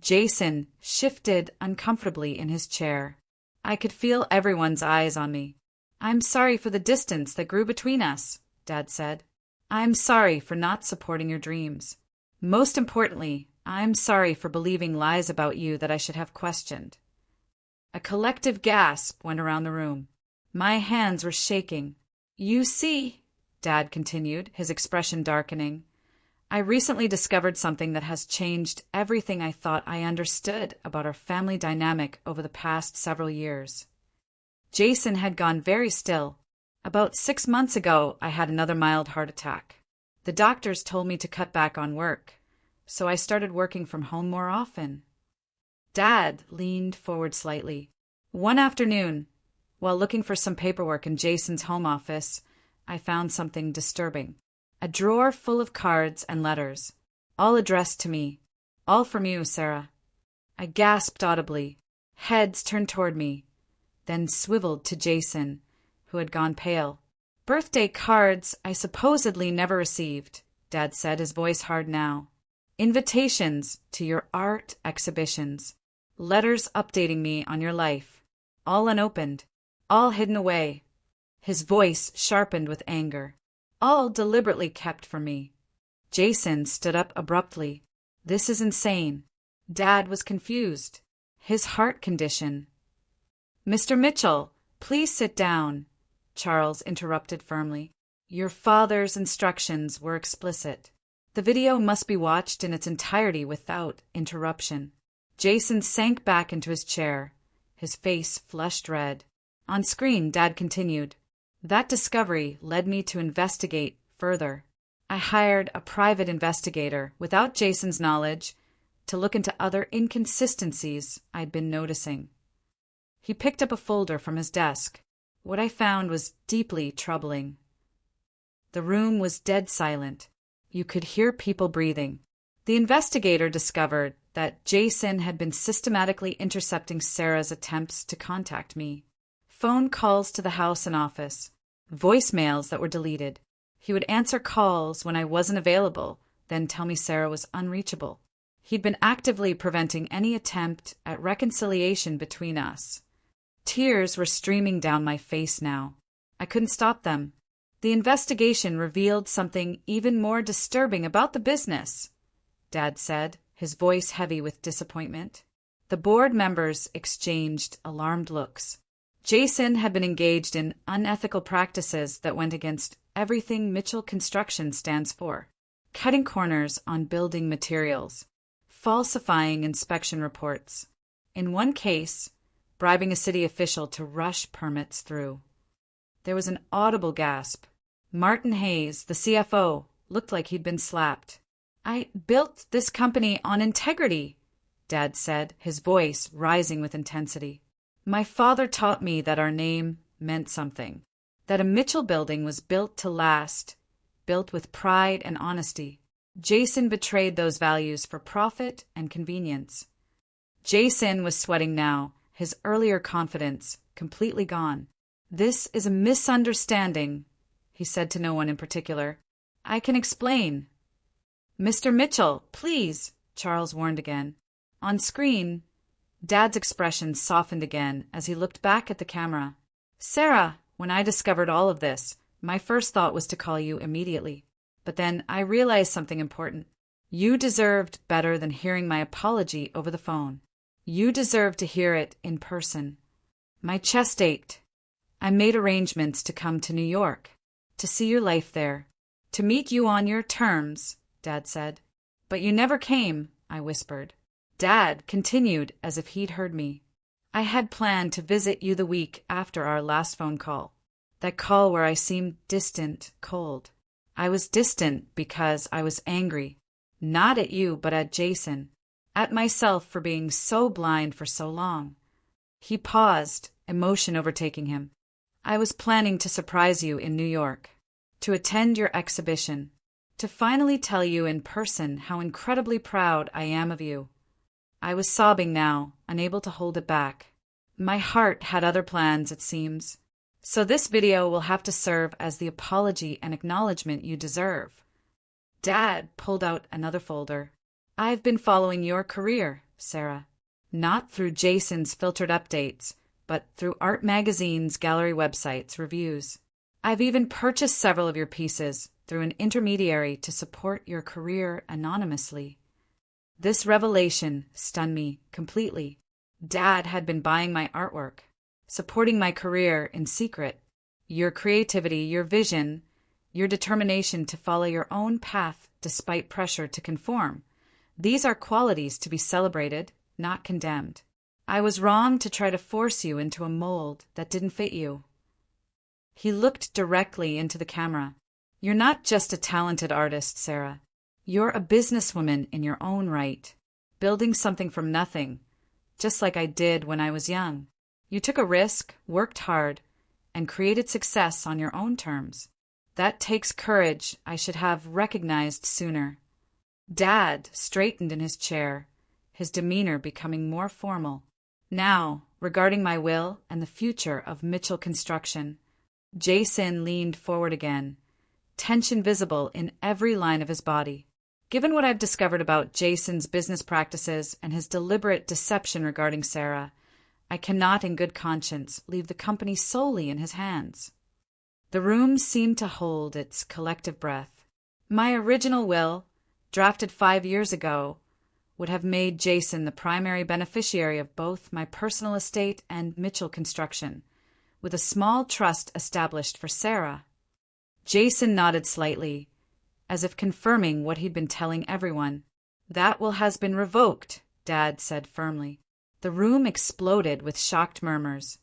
A: Jason shifted uncomfortably in his chair. I could feel everyone's eyes on me. I'm sorry for the distance that grew between us, Dad said. I'm sorry for not supporting your dreams. Most importantly, I'm sorry for believing lies about you that I should have questioned. A collective gasp went around the room. My hands were shaking. You see, Dad continued, his expression darkening, I recently discovered something that has changed everything I thought I understood about our family dynamic over the past several years. Jason had gone very still. About 6 months ago, I had another mild heart attack. The doctors told me to cut back on work, so I started working from home more often. Dad leaned forward slightly. One afternoon, while looking for some paperwork in Jason's home office, I found something disturbing. A drawer full of cards and letters, all addressed to me. All from you, Sarah. I gasped audibly. Heads turned toward me, then swiveled to Jason, who had gone pale. Birthday cards I supposedly never received, Dad said, his voice hard now. Invitations to your art exhibitions. Letters updating me on your life. All unopened. All hidden away. His voice sharpened with anger. All deliberately kept from me. Jason stood up abruptly. This is insane. Dad was confused. His heart condition. Mr. Mitchell, please sit down, Charles interrupted firmly. Your father's instructions were explicit. The video must be watched in its entirety without interruption. Jason sank back into his chair, his face flushed red. On screen, Dad continued. That discovery led me to investigate further. I hired a private investigator, without Jason's knowledge, to look into other inconsistencies I'd been noticing. He picked up a folder from his desk. What I found was deeply troubling. The room was dead silent. You could hear people breathing. The investigator discovered that Jason had been systematically intercepting Sarah's attempts to contact me. Phone calls to the house and office. Voicemails that were deleted. He would answer calls when I wasn't available, then tell me Sarah was unreachable. He'd been actively preventing any attempt at reconciliation between us. Tears were streaming down my face now. I couldn't stop them. The investigation revealed something even more disturbing about the business, Dad said, his voice heavy with disappointment. The board members exchanged alarmed looks. Jason had been engaged in unethical practices that went against everything Mitchell Construction stands for. Cutting corners on building materials. Falsifying inspection reports. In one case, bribing a city official to rush permits through. There was an audible gasp. Martin Hayes, the CFO, looked like he'd been slapped. I built this company on integrity, Dad said, his voice rising with intensity. My father taught me that our name meant something, that a Mitchell building was built to last, built with pride and honesty. Jason betrayed those values for profit and convenience. Jason was sweating now, his earlier confidence completely gone. This is a misunderstanding, he said to no one in particular. I can explain. Mr. Mitchell, please, Charles warned again. On screen, Dad's expression softened again as he looked back at the camera. Sarah, when I discovered all of this, my first thought was to call you immediately. But then I realized something important. You deserved better than hearing my apology over the phone. You deserved to hear it in person. My chest ached. I made arrangements to come to New York, to see your life there, to meet you on your terms, Dad said. But you never came, I whispered. Dad continued as if he'd heard me. I had planned to visit you the week after our last phone call. That call where I seemed distant, cold. I was distant because I was angry. Not at you, but at Jason. At myself for being so blind for so long. He paused, emotion overtaking him. I was planning to surprise you in New York. To attend your exhibition. To finally tell you in person how incredibly proud I am of you. I was sobbing now, unable to hold it back. My heart had other plans, it seems. So this video will have to serve as the apology and acknowledgement you deserve. Dad pulled out another folder. I've been following your career, Sarah. Not through Jason's filtered updates, but through art magazines, gallery websites, reviews. I've even purchased several of your pieces through an intermediary to support your career anonymously. This revelation stunned me completely. Dad had been buying my artwork, supporting my career in secret. Your creativity, your vision, your determination to follow your own path despite pressure to conform. These are qualities to be celebrated, not condemned. I was wrong to try to force you into a mold that didn't fit you. He looked directly into the camera. You're not just a talented artist, Sarah. You're a businesswoman in your own right, building something from nothing, just like I did when I was young. You took a risk, worked hard, and created success on your own terms. That takes courage I should have recognized sooner. Dad straightened in his chair, his demeanor becoming more formal. Now, regarding my will and the future of Mitchell Construction, Jason leaned forward again, tension visible in every line of his body. Given what I've discovered about Jason's business practices and his deliberate deception regarding Sarah, I cannot in good conscience leave the company solely in his hands. The room seemed to hold its collective breath. My original will, drafted 5 years ago, would have made Jason the primary beneficiary of both my personal estate and Mitchell Construction, with a small trust established for Sarah. Jason nodded slightly, as if confirming what he'd been telling everyone. That will has been revoked, Dad said firmly. The room exploded with shocked murmurs.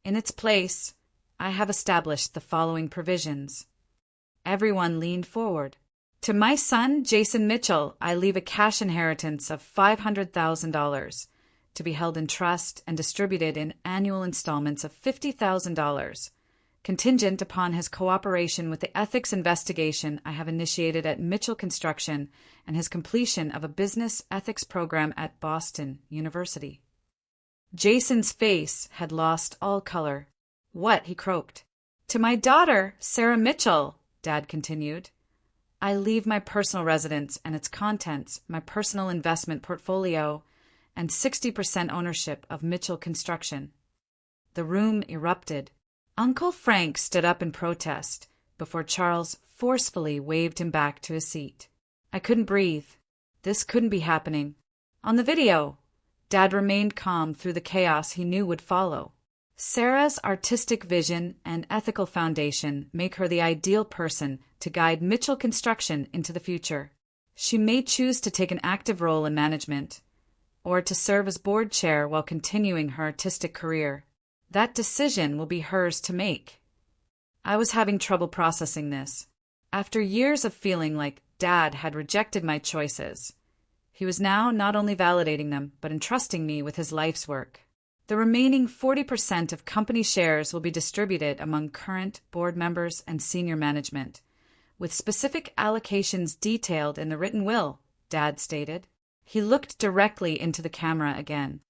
A: In its place, I have established the following provisions. Everyone leaned forward. To my son, Jason Mitchell, I leave a cash inheritance of $500,000 to be held in trust and distributed in annual installments of $50,000, contingent upon his cooperation with the ethics investigation I have initiated at Mitchell Construction and his completion of a business ethics program at Boston University. Jason's face had lost all color. What? He croaked. To my daughter, Sarah Mitchell, Dad continued. I leave my personal residence and its contents, my personal investment portfolio, and 60% ownership of Mitchell Construction. The room erupted. Uncle Frank stood up in protest before Charles forcefully waved him back to his seat. I couldn't breathe. This couldn't be happening. On the video, Dad remained calm through the chaos he knew would follow. Sarah's artistic vision and ethical foundation make her the ideal person to guide Mitchell Construction into the future. She may choose to take an active role in management, or to serve as board chair while continuing her artistic career. That decision will be hers to make. I was having trouble processing this. After years of feeling like Dad had rejected my choices, he was now not only validating them, but entrusting me with his life's work. The remaining 40% of company shares will be distributed among current board members and senior management, with specific allocations detailed in the written will, Dad stated. He looked directly into the camera again.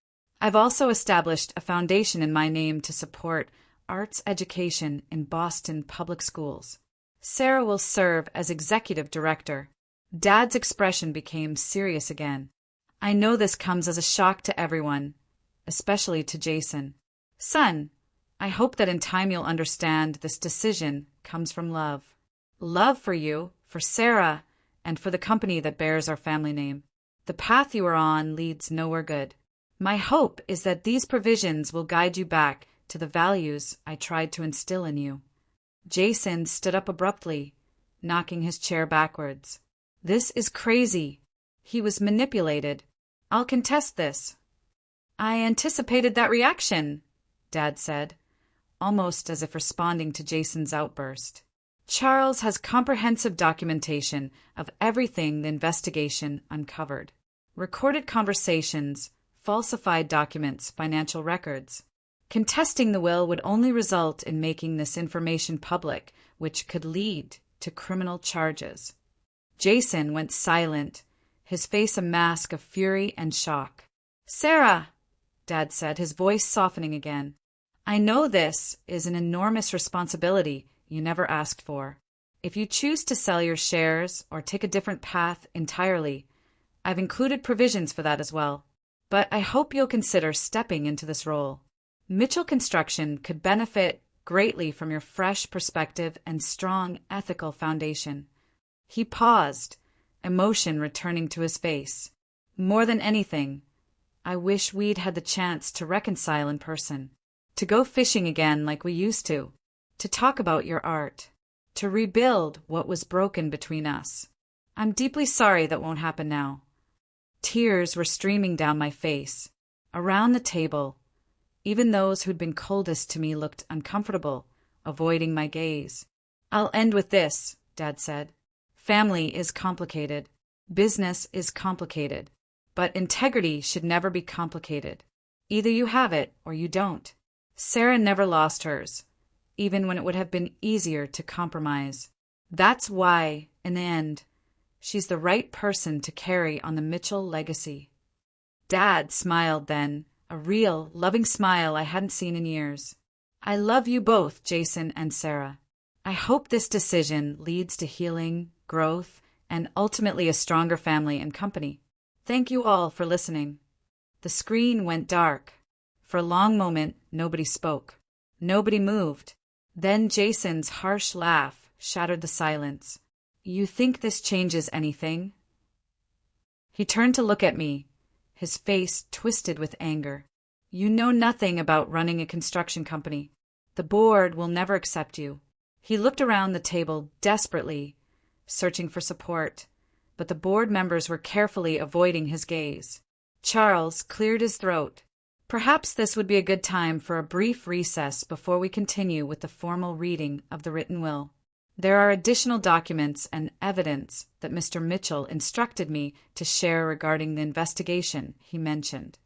A: I've also established a foundation in my name to support arts education in Boston public schools. Sarah will serve as executive director. Dad's expression became serious again. I know this comes as a shock to everyone, especially to Jason. Son, I hope that in time you'll understand this decision comes from love. Love for you, for Sarah, and for the company that bears our family name. The path you are on leads nowhere good. My hope is that these provisions will guide you back to the values I tried to instill in you. Jason stood up abruptly, knocking his chair backwards. This is crazy. He was manipulated. I'll contest this. I anticipated that reaction, Dad said, almost as if responding to Jason's outburst. Charles has comprehensive documentation of everything the investigation uncovered. Recorded conversations, falsified documents, financial records. Contesting the will would only result in making this information public, which could lead to criminal charges. Jason went silent, his face a mask of fury and shock. "Sarah," Dad said, his voice softening again, "I know this is an enormous responsibility you never asked for. If you choose to sell your shares or take a different path entirely, I've included provisions for that as well. But I hope you'll consider stepping into this role. Mitchell Construction could benefit greatly from your fresh perspective and strong ethical foundation." He paused, emotion returning to his face. "More than anything, I wish we'd had the chance to reconcile in person, to go fishing again like we used to talk about your art, to rebuild what was broken between us. I'm deeply sorry that won't happen now." Tears were streaming down my face. Around the table, even those who'd been coldest to me looked uncomfortable, avoiding my gaze. "I'll end with this," Dad said. "Family is complicated. Business is complicated. But integrity should never be complicated. Either you have it or you don't. Sarah never lost hers, even when it would have been easier to compromise. That's why, in the end, she's the right person to carry on the Mitchell legacy." Dad smiled then, a real, loving smile I hadn't seen in years. "I love you both, Jason and Sarah. I hope this decision leads to healing, growth, and ultimately a stronger family and company. Thank you all for listening." The screen went dark. For a long moment, nobody spoke. Nobody moved. Then Jason's harsh laugh shattered the silence. "You think this changes anything?" He turned to look at me, his face twisted with anger. "You know nothing about running a construction company. The board will never accept you." He looked around the table desperately, searching for support, but the board members were carefully avoiding his gaze. Charles cleared his throat. "Perhaps this would be a good time for a brief recess before we continue with the formal reading of the written will. There are additional documents and evidence that Mr. Mitchell instructed me to share regarding the investigation," he mentioned.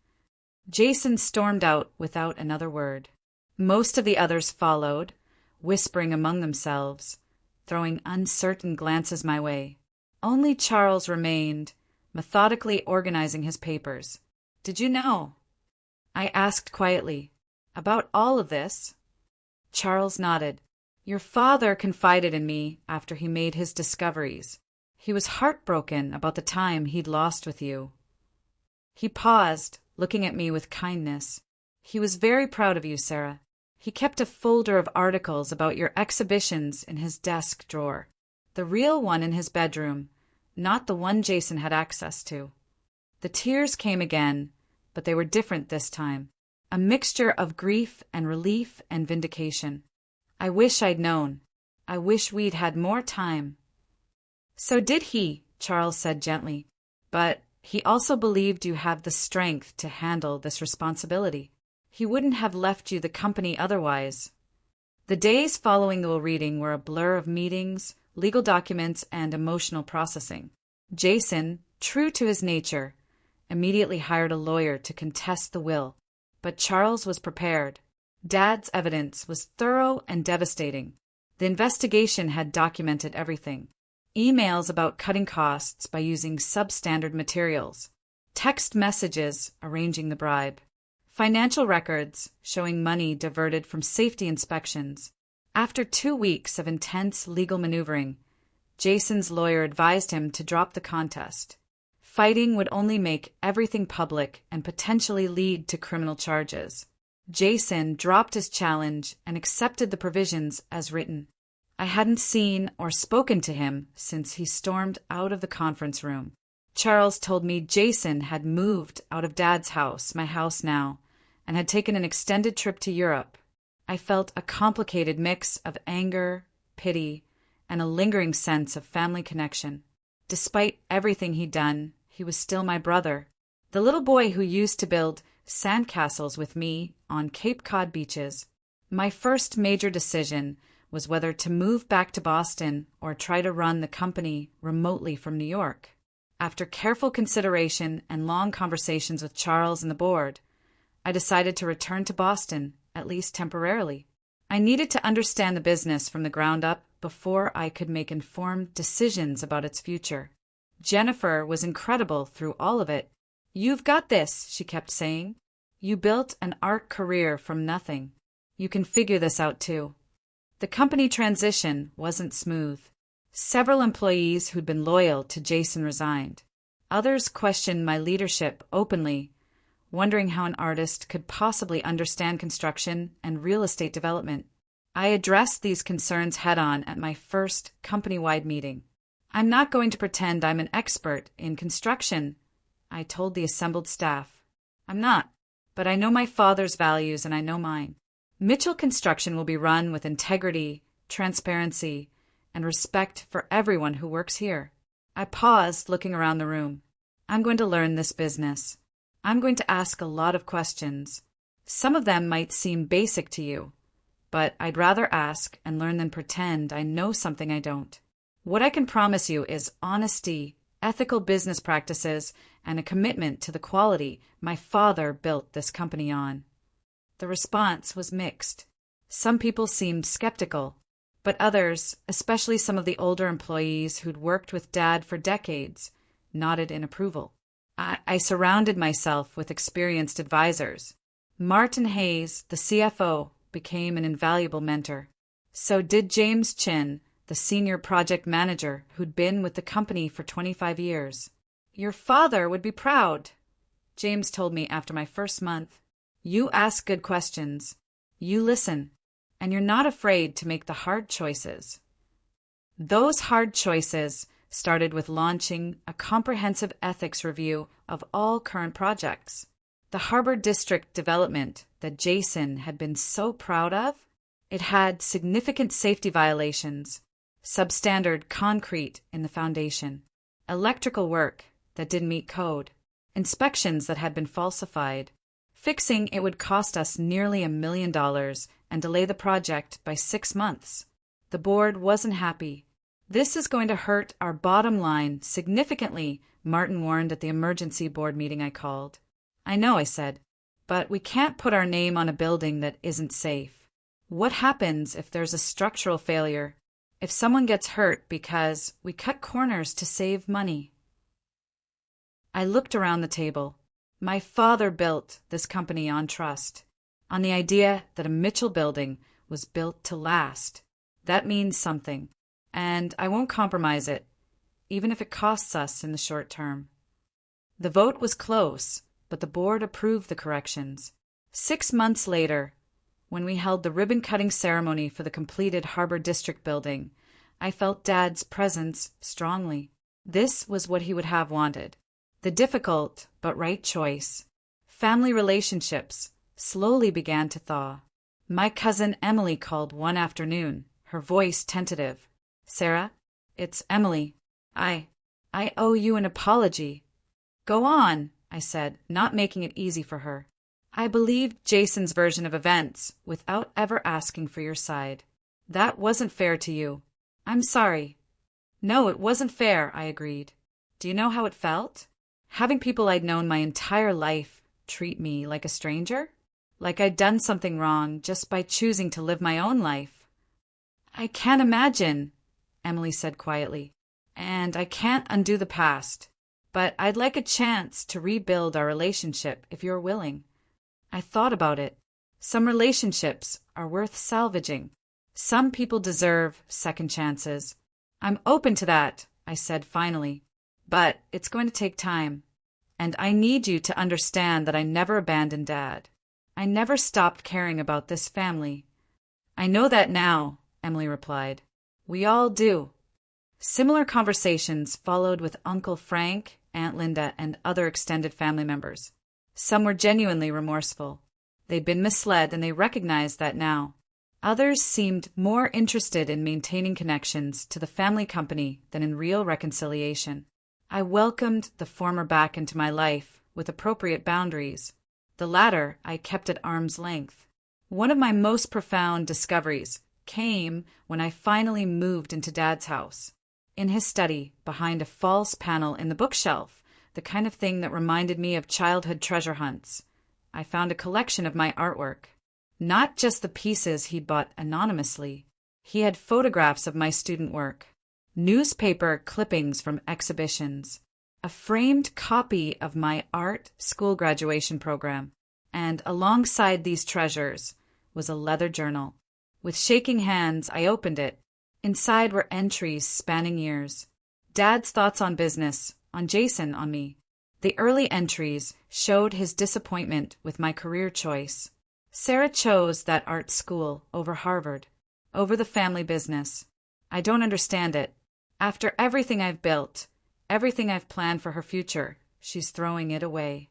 A: Jason stormed out without another word. Most of the others followed, whispering among themselves, throwing uncertain glances my way. Only Charles remained, methodically organizing his papers. "Did you know?" I asked quietly. "About all of this?" Charles nodded. "Your father confided in me after he made his discoveries. He was heartbroken about the time he'd lost with you." He paused, looking at me with kindness. "He was very proud of you, Sarah. He kept a folder of articles about your exhibitions in his desk drawer. The real one in his bedroom, not the one Jason had access to." The tears came again, but they were different this time. A mixture of grief and relief and vindication. "I wish I'd known. I wish we'd had more time." "So did he," Charles said gently. "But he also believed you have the strength to handle this responsibility. He wouldn't have left you the company otherwise." The days following the will reading were a blur of meetings, legal documents, and emotional processing. Jason, true to his nature, immediately hired a lawyer to contest the will, but Charles was prepared. Dad's evidence was thorough and devastating. The investigation had documented everything. Emails about cutting costs by using substandard materials, text messages arranging the bribe, financial records showing money diverted from safety inspections. After 2 weeks of intense legal maneuvering, Jason's lawyer advised him to drop the contest. Fighting would only make everything public and potentially lead to criminal charges. Jason dropped his challenge and accepted the provisions as written. I hadn't seen or spoken to him since he stormed out of the conference room. Charles told me Jason had moved out of Dad's house, my house now, and had taken an extended trip to Europe. I felt a complicated mix of anger, pity, and a lingering sense of family connection. Despite everything he'd done, he was still my brother, the little boy who used to build sandcastles with me on Cape Cod beaches. My first major decision was whether to move back to Boston or try to run the company remotely from New York. After careful consideration and long conversations with Charles and the board, I decided to return to Boston, at least temporarily. I needed to understand the business from the ground up before I could make informed decisions about its future. Jennifer was incredible through all of it. "You've got this," she kept saying. "You built an art career from nothing. You can figure this out too." The company transition wasn't smooth. Several employees who'd been loyal to Jason resigned. Others questioned my leadership openly, wondering how an artist could possibly understand construction and real estate development. I addressed these concerns head-on at my first company-wide meeting. "I'm not going to pretend I'm an expert in construction," I told the assembled staff. "I'm not, but I know my father's values and I know mine. Mitchell Construction will be run with integrity, transparency, and respect for everyone who works here." I paused, looking around the room. "I'm going to learn this business. I'm going to ask a lot of questions. Some of them might seem basic to you, but I'd rather ask and learn than pretend I know something I don't. What I can promise you is honesty, ethical business practices, and a commitment to the quality my father built this company on." The response was mixed. Some people seemed skeptical, but others, especially some of the older employees who'd worked with Dad for decades, nodded in approval. I surrounded myself with experienced advisors. Martin Hayes, the CFO, became an invaluable mentor. So did James Chin, the senior project manager who'd been with the company for 25 years. "Your father would be proud," James told me after my first month. "You ask good questions, you listen, and you're not afraid to make the hard choices." Those hard choices started with launching a comprehensive ethics review of all current projects. The Harbor District development that Jason had been so proud of, it had significant safety violations, substandard concrete in the foundation, electrical work that didn't meet code, inspections that had been falsified. Fixing it would cost us nearly $1 million and delay the project by 6 months. The board wasn't happy. "This is going to hurt our bottom line significantly," Martin warned at the emergency board meeting I called. "I know," I said, "but we can't put our name on a building that isn't safe. What happens if there's a structural failure? If someone gets hurt because we cut corners to save money?" I looked around the table. My father built this company on trust, on the idea that a Mitchell building was built to last. That means something, and I won't compromise it, even if it costs us in the short term. The vote was close, but the board approved the corrections. 6 months later, when we held the ribbon-cutting ceremony for the completed Harbor District building, I felt Dad's presence strongly. This was what he would have wanted. The difficult but right choice. Family relationships slowly began to thaw. My cousin Emily called one afternoon, her voice tentative. "Sarah, it's Emily. I owe you an apology." "Go on," I said, not making it easy for her. "I believed Jason's version of events without ever asking for your side. That wasn't fair to you. I'm sorry." "No, it wasn't fair," I agreed. "Do you know how it felt? Having people I'd known my entire life treat me like a stranger? Like I'd done something wrong just by choosing to live my own life." "I can't imagine," Emily said quietly. "And I can't undo the past. But I'd like a chance to rebuild our relationship if you're willing." I thought about it. Some relationships are worth salvaging. Some people deserve second chances. "I'm open to that," I said finally. "But it's going to take time. And I need you to understand that I never abandoned Dad. I never stopped caring about this family." "I know that now," Emily replied. "We all do." Similar conversations followed with Uncle Frank, Aunt Linda, and other extended family members. Some were genuinely remorseful. They'd been misled and they recognized that now. Others seemed more interested in maintaining connections to the family company than in real reconciliation. I welcomed the former back into my life with appropriate boundaries. The latter I kept at arm's length. One of my most profound discoveries came when I finally moved into Dad's house. In his study, behind a false panel in the bookshelf, the kind of thing that reminded me of childhood treasure hunts, I found a collection of my artwork. Not just the pieces he'd bought anonymously. He had photographs of my student work, newspaper clippings from exhibitions, a framed copy of my art school graduation program, and alongside these treasures was a leather journal. With shaking hands, I opened it. Inside were entries spanning years. Dad's thoughts on business, on Jason, on me. The early entries showed his disappointment with my career choice. Sarah chose that art school over Harvard, over the family business. I don't understand it. After everything I've built, everything I've planned for her future, she's throwing it away.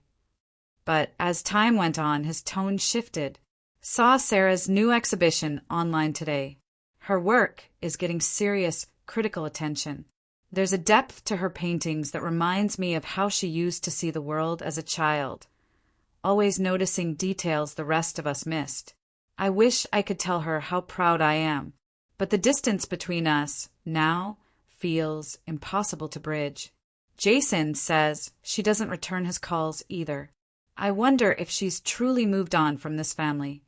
A: But as time went on, his tone shifted. Saw Sarah's new exhibition online today. Her work is getting serious, critical attention. There's a depth to her paintings that reminds me of how she used to see the world as a child, always noticing details the rest of us missed. I wish I could tell her how proud I am, but the distance between us now feels impossible to bridge. Jason says she doesn't return his calls either. I wonder if she's truly moved on from this family.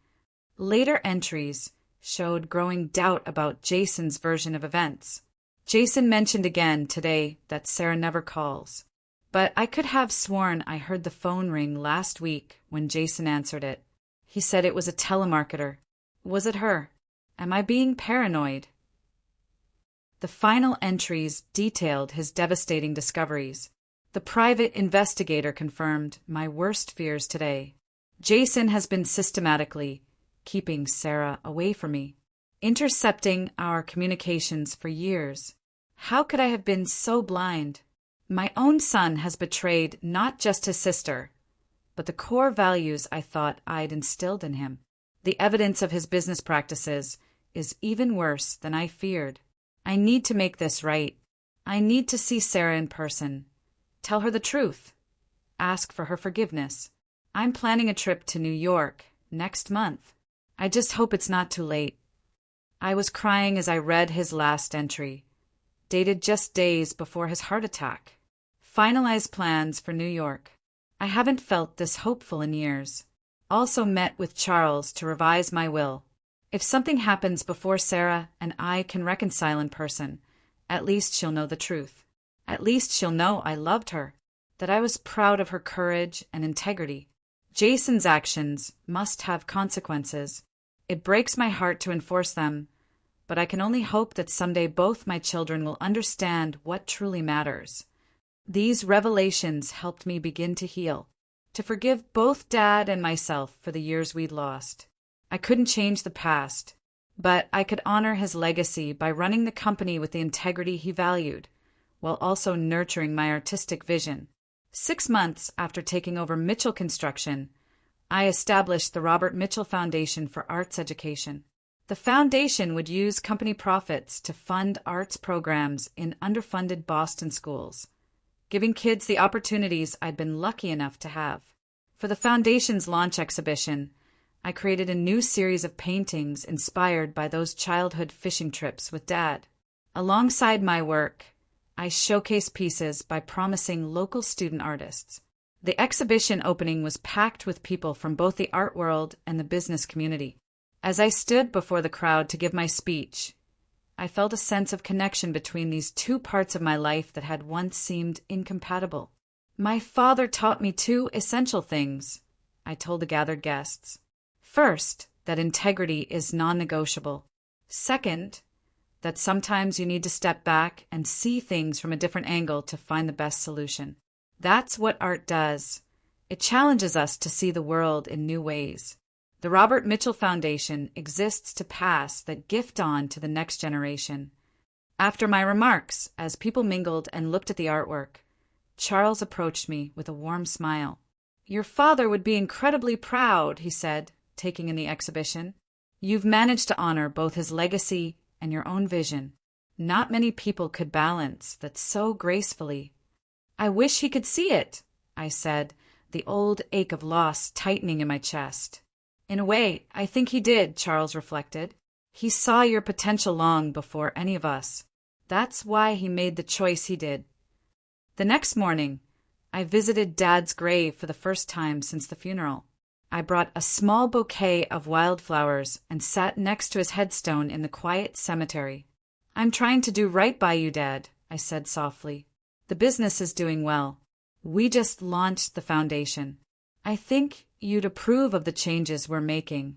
A: Later entries showed growing doubt about Jason's version of events. Jason mentioned again today that Sarah never calls. But I could have sworn I heard the phone ring last week when Jason answered it. He said it was a telemarketer. Was it her? Am I being paranoid? The final entries detailed his devastating discoveries. The private investigator confirmed my worst fears today. Jason has been systematically keeping Sarah away from me, intercepting our communications for years. How could I have been so blind? My own son has betrayed not just his sister, but the core values I thought I'd instilled in him. The evidence of his business practices is even worse than I feared. I need to make this right. I need to see Sarah in person. Tell her the truth. Ask for her forgiveness. I'm planning a trip to New York next month. I just hope it's not too late. I was crying as I read his last entry, dated just days before his heart attack. Finalized plans for New York. I haven't felt this hopeful in years. Also met with Charles to revise my will. If something happens before Sarah and I can reconcile in person, at least she'll know the truth. At least she'll know I loved her, that I was proud of her courage and integrity. Jason's actions must have consequences. It breaks my heart to enforce them, but I can only hope that someday both my children will understand what truly matters. These revelations helped me begin to heal, to forgive both Dad and myself for the years we'd lost. I couldn't change the past, but I could honor his legacy by running the company with the integrity he valued, while also nurturing my artistic vision. 6 months after taking over Mitchell Construction, I established the Robert Mitchell Foundation for Arts Education. The foundation would use company profits to fund arts programs in underfunded Boston schools, giving kids the opportunities I'd been lucky enough to have. For the foundation's launch exhibition, I created a new series of paintings inspired by those childhood fishing trips with Dad. Alongside my work, I showcased pieces by promising local student artists. The exhibition opening was packed with people from both the art world and the business community. As I stood before the crowd to give my speech, I felt a sense of connection between these two parts of my life that had once seemed incompatible. My father taught me 2 essential things, I told the gathered guests. First, that integrity is non-negotiable. Second, that sometimes you need to step back and see things from a different angle to find the best solution. That's what art does. It challenges us to see the world in new ways. The Robert Mitchell Foundation exists to pass that gift on to the next generation. After my remarks, as people mingled and looked at the artwork, Charles approached me with a warm smile. "Your father would be incredibly proud," he said, taking in the exhibition. "You've managed to honor both his legacy and your own vision. Not many people could balance that so gracefully." "I wish he could see it," I said, the old ache of loss tightening in my chest. "In a way, I think he did," Charles reflected. He saw your potential long before any of us. That's why he made the choice he did. The next morning, I visited Dad's grave for the first time since the funeral. I brought a small bouquet of wildflowers and sat next to his headstone in the quiet cemetery. "I'm trying to do right by you, Dad," I said softly. "The business is doing well. We just launched the foundation. I think you'd approve of the changes we're making."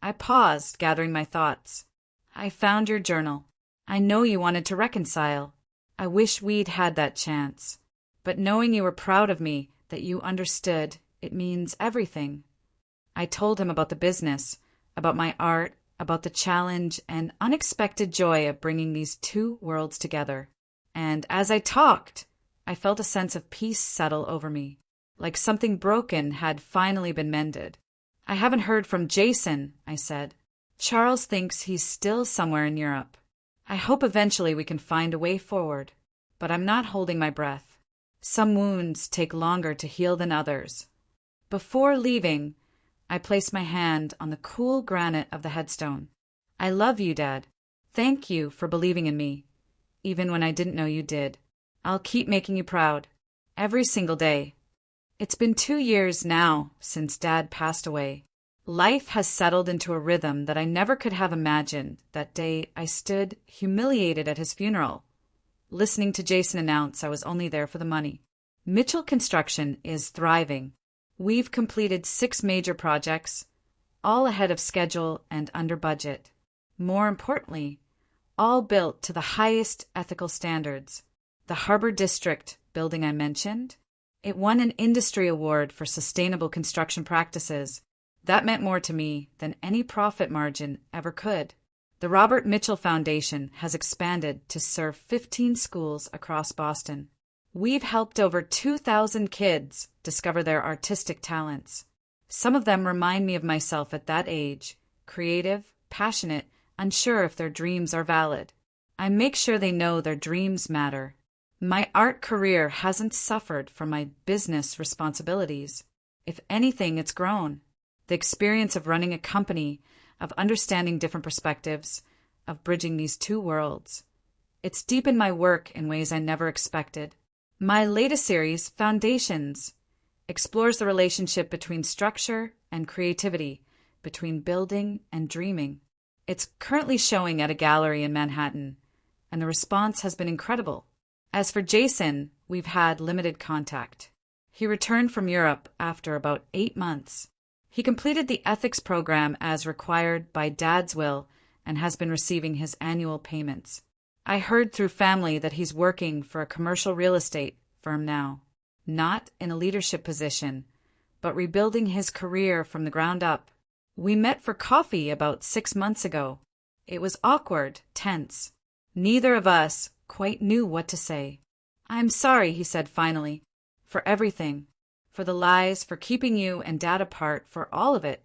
A: I paused, gathering my thoughts. "I found your journal. I know you wanted to reconcile. I wish we'd had that chance. But knowing you were proud of me, that you understood, it means everything." I told him about the business, about my art, about the challenge and unexpected joy of bringing these two worlds together. And as I talked, I felt a sense of peace settle over me, like something broken had finally been mended. "I haven't heard from Jason," I said. "Charles thinks he's still somewhere in Europe. I hope eventually we can find a way forward, but I'm not holding my breath. Some wounds take longer to heal than others." Before leaving, I placed my hand on the cool granite of the headstone. "I love you, Dad. Thank you for believing in me, even when I didn't know you did. I'll keep making you proud, every single day." It's been 2 years now since Dad passed away. Life has settled into a rhythm that I never could have imagined. That day I stood humiliated at his funeral, listening to Jason announce I was only there for the money. Mitchell Construction is thriving. We've completed 6 major projects, all ahead of schedule and under budget. More importantly, all built to the highest ethical standards. The Harbor District building I mentioned, it won an industry award for sustainable construction practices. That meant more to me than any profit margin ever could. The Robert Mitchell Foundation has expanded to serve 15 schools across Boston. We've helped over 2,000 kids discover their artistic talents. Some of them remind me of myself at that age, creative, passionate, unsure if their dreams are valid. I make sure they know their dreams matter. My art career hasn't suffered from my business responsibilities. If anything, it's grown. The experience of running a company, of understanding different perspectives, of bridging these two worlds. It's deepened my work in ways I never expected. My latest series, Foundations, explores the relationship between structure and creativity, between building and dreaming. It's currently showing at a gallery in Manhattan, and the response has been incredible. As for Jason, we've had limited contact. He returned from Europe after about 8 months. He completed the ethics program as required by Dad's will and has been receiving his annual payments. I heard through family that he's working for a commercial real estate firm now, not in a leadership position, but rebuilding his career from the ground up. We met for coffee about 6 months ago. It was awkward, tense. Neither of us quite knew what to say. "I'm sorry," he said finally, "for everything, for the lies, for keeping you and Dad apart, for all of it."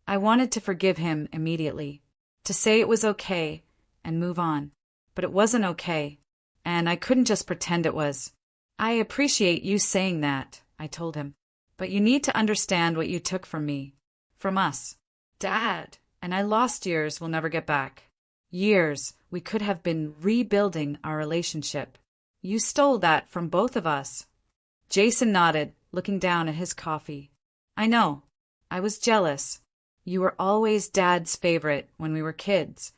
A: I wanted to forgive him immediately, to say it was okay and move on. But it wasn't okay, and I couldn't just pretend it was. "I appreciate you saying that," I told him, "but you need to understand what you took from me, from us. Dad and I lost years we'll never get back. Years we could have been rebuilding our relationship. You stole that from both of us." Jason nodded, looking down at his coffee. "I know. I was jealous. You were always Dad's favorite when we were kids,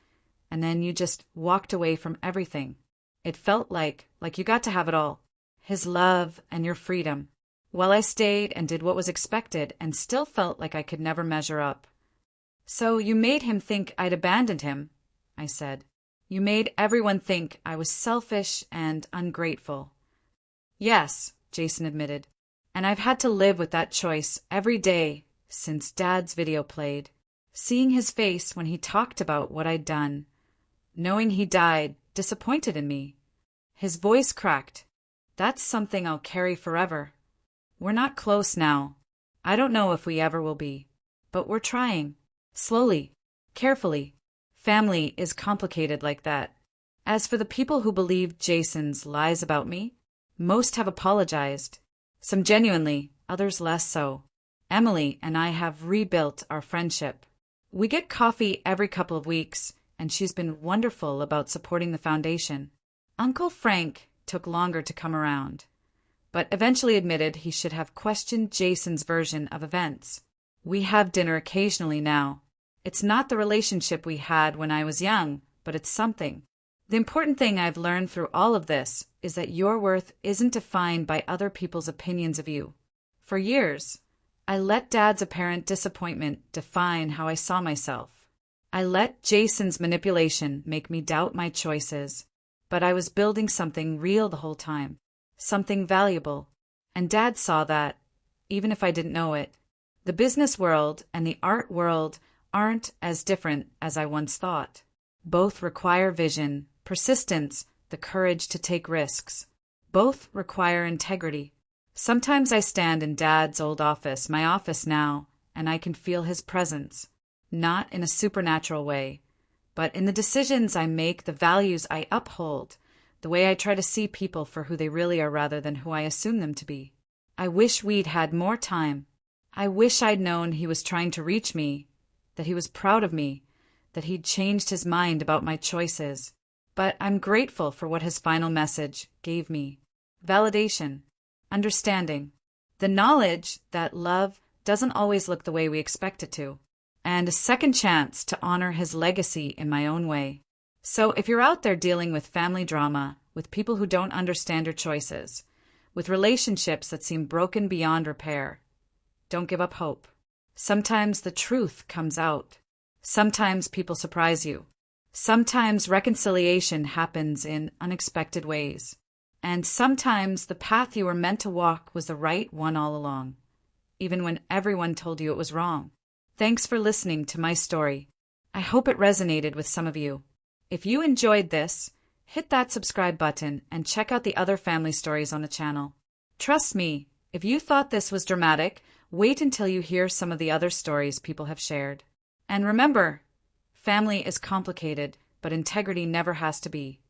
A: and then you just walked away from everything. It felt like you got to have it all. His love and your freedom. While I stayed and did what was expected and still felt like I could never measure up." "So you made him think I'd abandoned him," I said. "You made everyone think I was selfish and ungrateful." "Yes," Jason admitted. "And I've had to live with that choice every day since Dad's video played. Seeing his face when he talked about what I'd done. Knowing he died disappointed in me." His voice cracked. "That's something I'll carry forever. We're not close now. I don't know if we ever will be. But we're trying. Slowly. Carefully. Family is complicated like that. As for the people who believed Jason's lies about me, most have apologized. Some genuinely, others less so. Emily and I have rebuilt our friendship. We get coffee every couple of weeks, and she's been wonderful about supporting the foundation. Uncle Frank took longer to come around, but eventually admitted he should have questioned Jason's version of events. We have dinner occasionally now. It's not the relationship we had when I was young, but it's something. The important thing I've learned through all of this is that your worth isn't defined by other people's opinions of you. For years, I let Dad's apparent disappointment define how I saw myself. I let Jason's manipulation make me doubt my choices, but I was building something real the whole time, something valuable, and Dad saw that, even if I didn't know it. The business world and the art world aren't as different as I once thought. Both require vision, persistence, the courage to take risks. Both require integrity. Sometimes I stand in Dad's old office, my office now, and I can feel his presence. Not in a supernatural way, but in the decisions I make, the values I uphold, the way I try to see people for who they really are rather than who I assume them to be. I wish we'd had more time. I wish I'd known he was trying to reach me, that he was proud of me, that he'd changed his mind about my choices. But I'm grateful for what his final message gave me. Validation, understanding, the knowledge that love doesn't always look the way we expect it to, and a second chance to honor his legacy in my own way. So if you're out there dealing with family drama, with people who don't understand your choices, with relationships that seem broken beyond repair, don't give up hope. Sometimes the truth comes out. Sometimes people surprise you. Sometimes reconciliation happens in unexpected ways. And sometimes the path you were meant to walk was the right one all along, even when everyone told you it was wrong. Thanks for listening to my story. I hope it resonated with some of you. If you enjoyed this, hit that subscribe button and check out the other family stories on the channel. Trust me, if you thought this was dramatic, wait until you hear some of the other stories people have shared. And remember, family is complicated, but integrity never has to be.